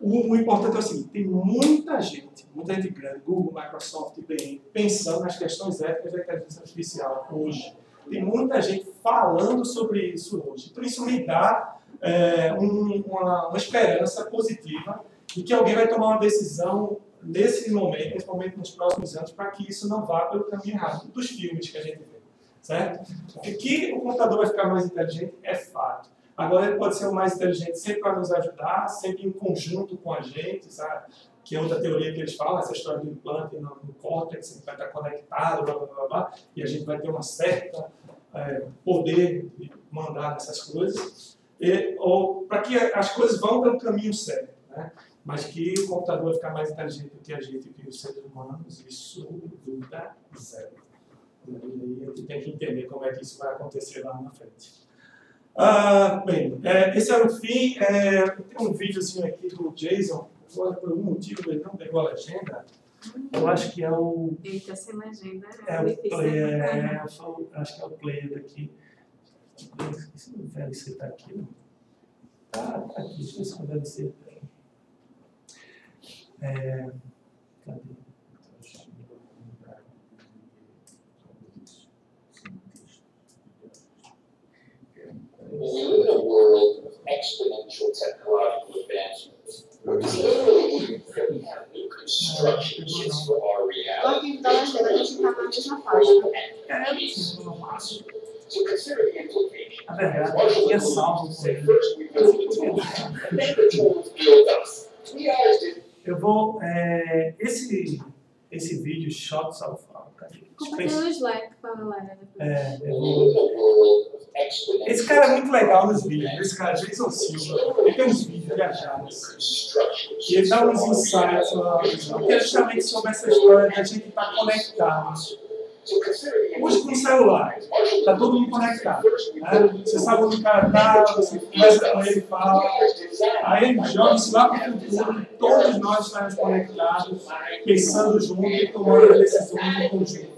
O importante é o seguinte, tem muita gente grande, Google, Microsoft, IBM, pensando nas questões éticas da inteligência artificial hoje. Tem muita gente falando sobre isso hoje. Então isso me dá uma esperança positiva de que alguém vai tomar uma decisão nesse momento, principalmente nos próximos anos, para que isso não vá pelo caminho errado dos filmes que a gente vê. Certo? Porque que o computador vai ficar mais inteligente é fato. Agora ele pode ser o mais inteligente sempre para nos ajudar, sempre em conjunto com a gente, sabe? Que é outra teoria que eles falam, essa história do implante no córtex, que vai estar conectado, blá, blá, blá, blá, e a gente vai ter uma certa poder de mandar nessas coisas, ou para que as coisas vão pelo caminho certo, né? Mas que o computador vai ficar mais inteligente do que a gente, que os seres humanos, isso dúvida zero. E aí a gente tem que entender como é que isso vai acontecer lá na frente. Bem, esse era o fim. Tem um videozinho aqui do Jason. Agora, por algum motivo, ele não pegou a legenda. Eu acho que é o... Eita, sem legenda. o player, acho que é o player daqui. Esse VLC tá aqui, não? Tá aqui. Deixa eu ver se o VLC tem. Cadê? We live in a world of exponential technological advancements. It's literally even that we have new construction kits for our reality. So consider the implications. First we build the tools, and then the tools build us. We always did. Eu vou... esse vídeo, Shots of... Compartilha o Slack com a galera. Esse cara é muito legal nos vídeos. Esse cara, Jason Silva, ele tem uns vídeos viajados. E ele dá uns insights, que é justamente sobre essa história de a gente estar conectado. Hoje com o celular, está todo mundo conectado. Né? Você sabe onde o cara está, você conversa com ele, fala. Aí ele joga isso lá para o futuro, todos nós estamos conectados, pensando junto e tomando decisões em conjunto.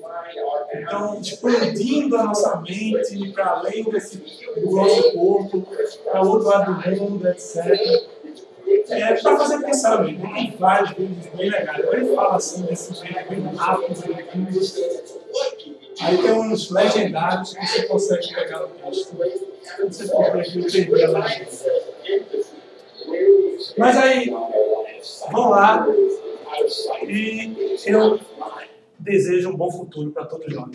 Então, expandindo a nossa mente para além do nosso corpo, para o outro lado do mundo, etc. para fazer pensar mesmo. Tem vários vídeos bem legais. Ele fala assim, desse jeito bem rápido. Aí tem uns legendários que você consegue pegar no texto. Você pode entender lá. Mas aí, vamos lá. E eu desejo um bom futuro para todos nós.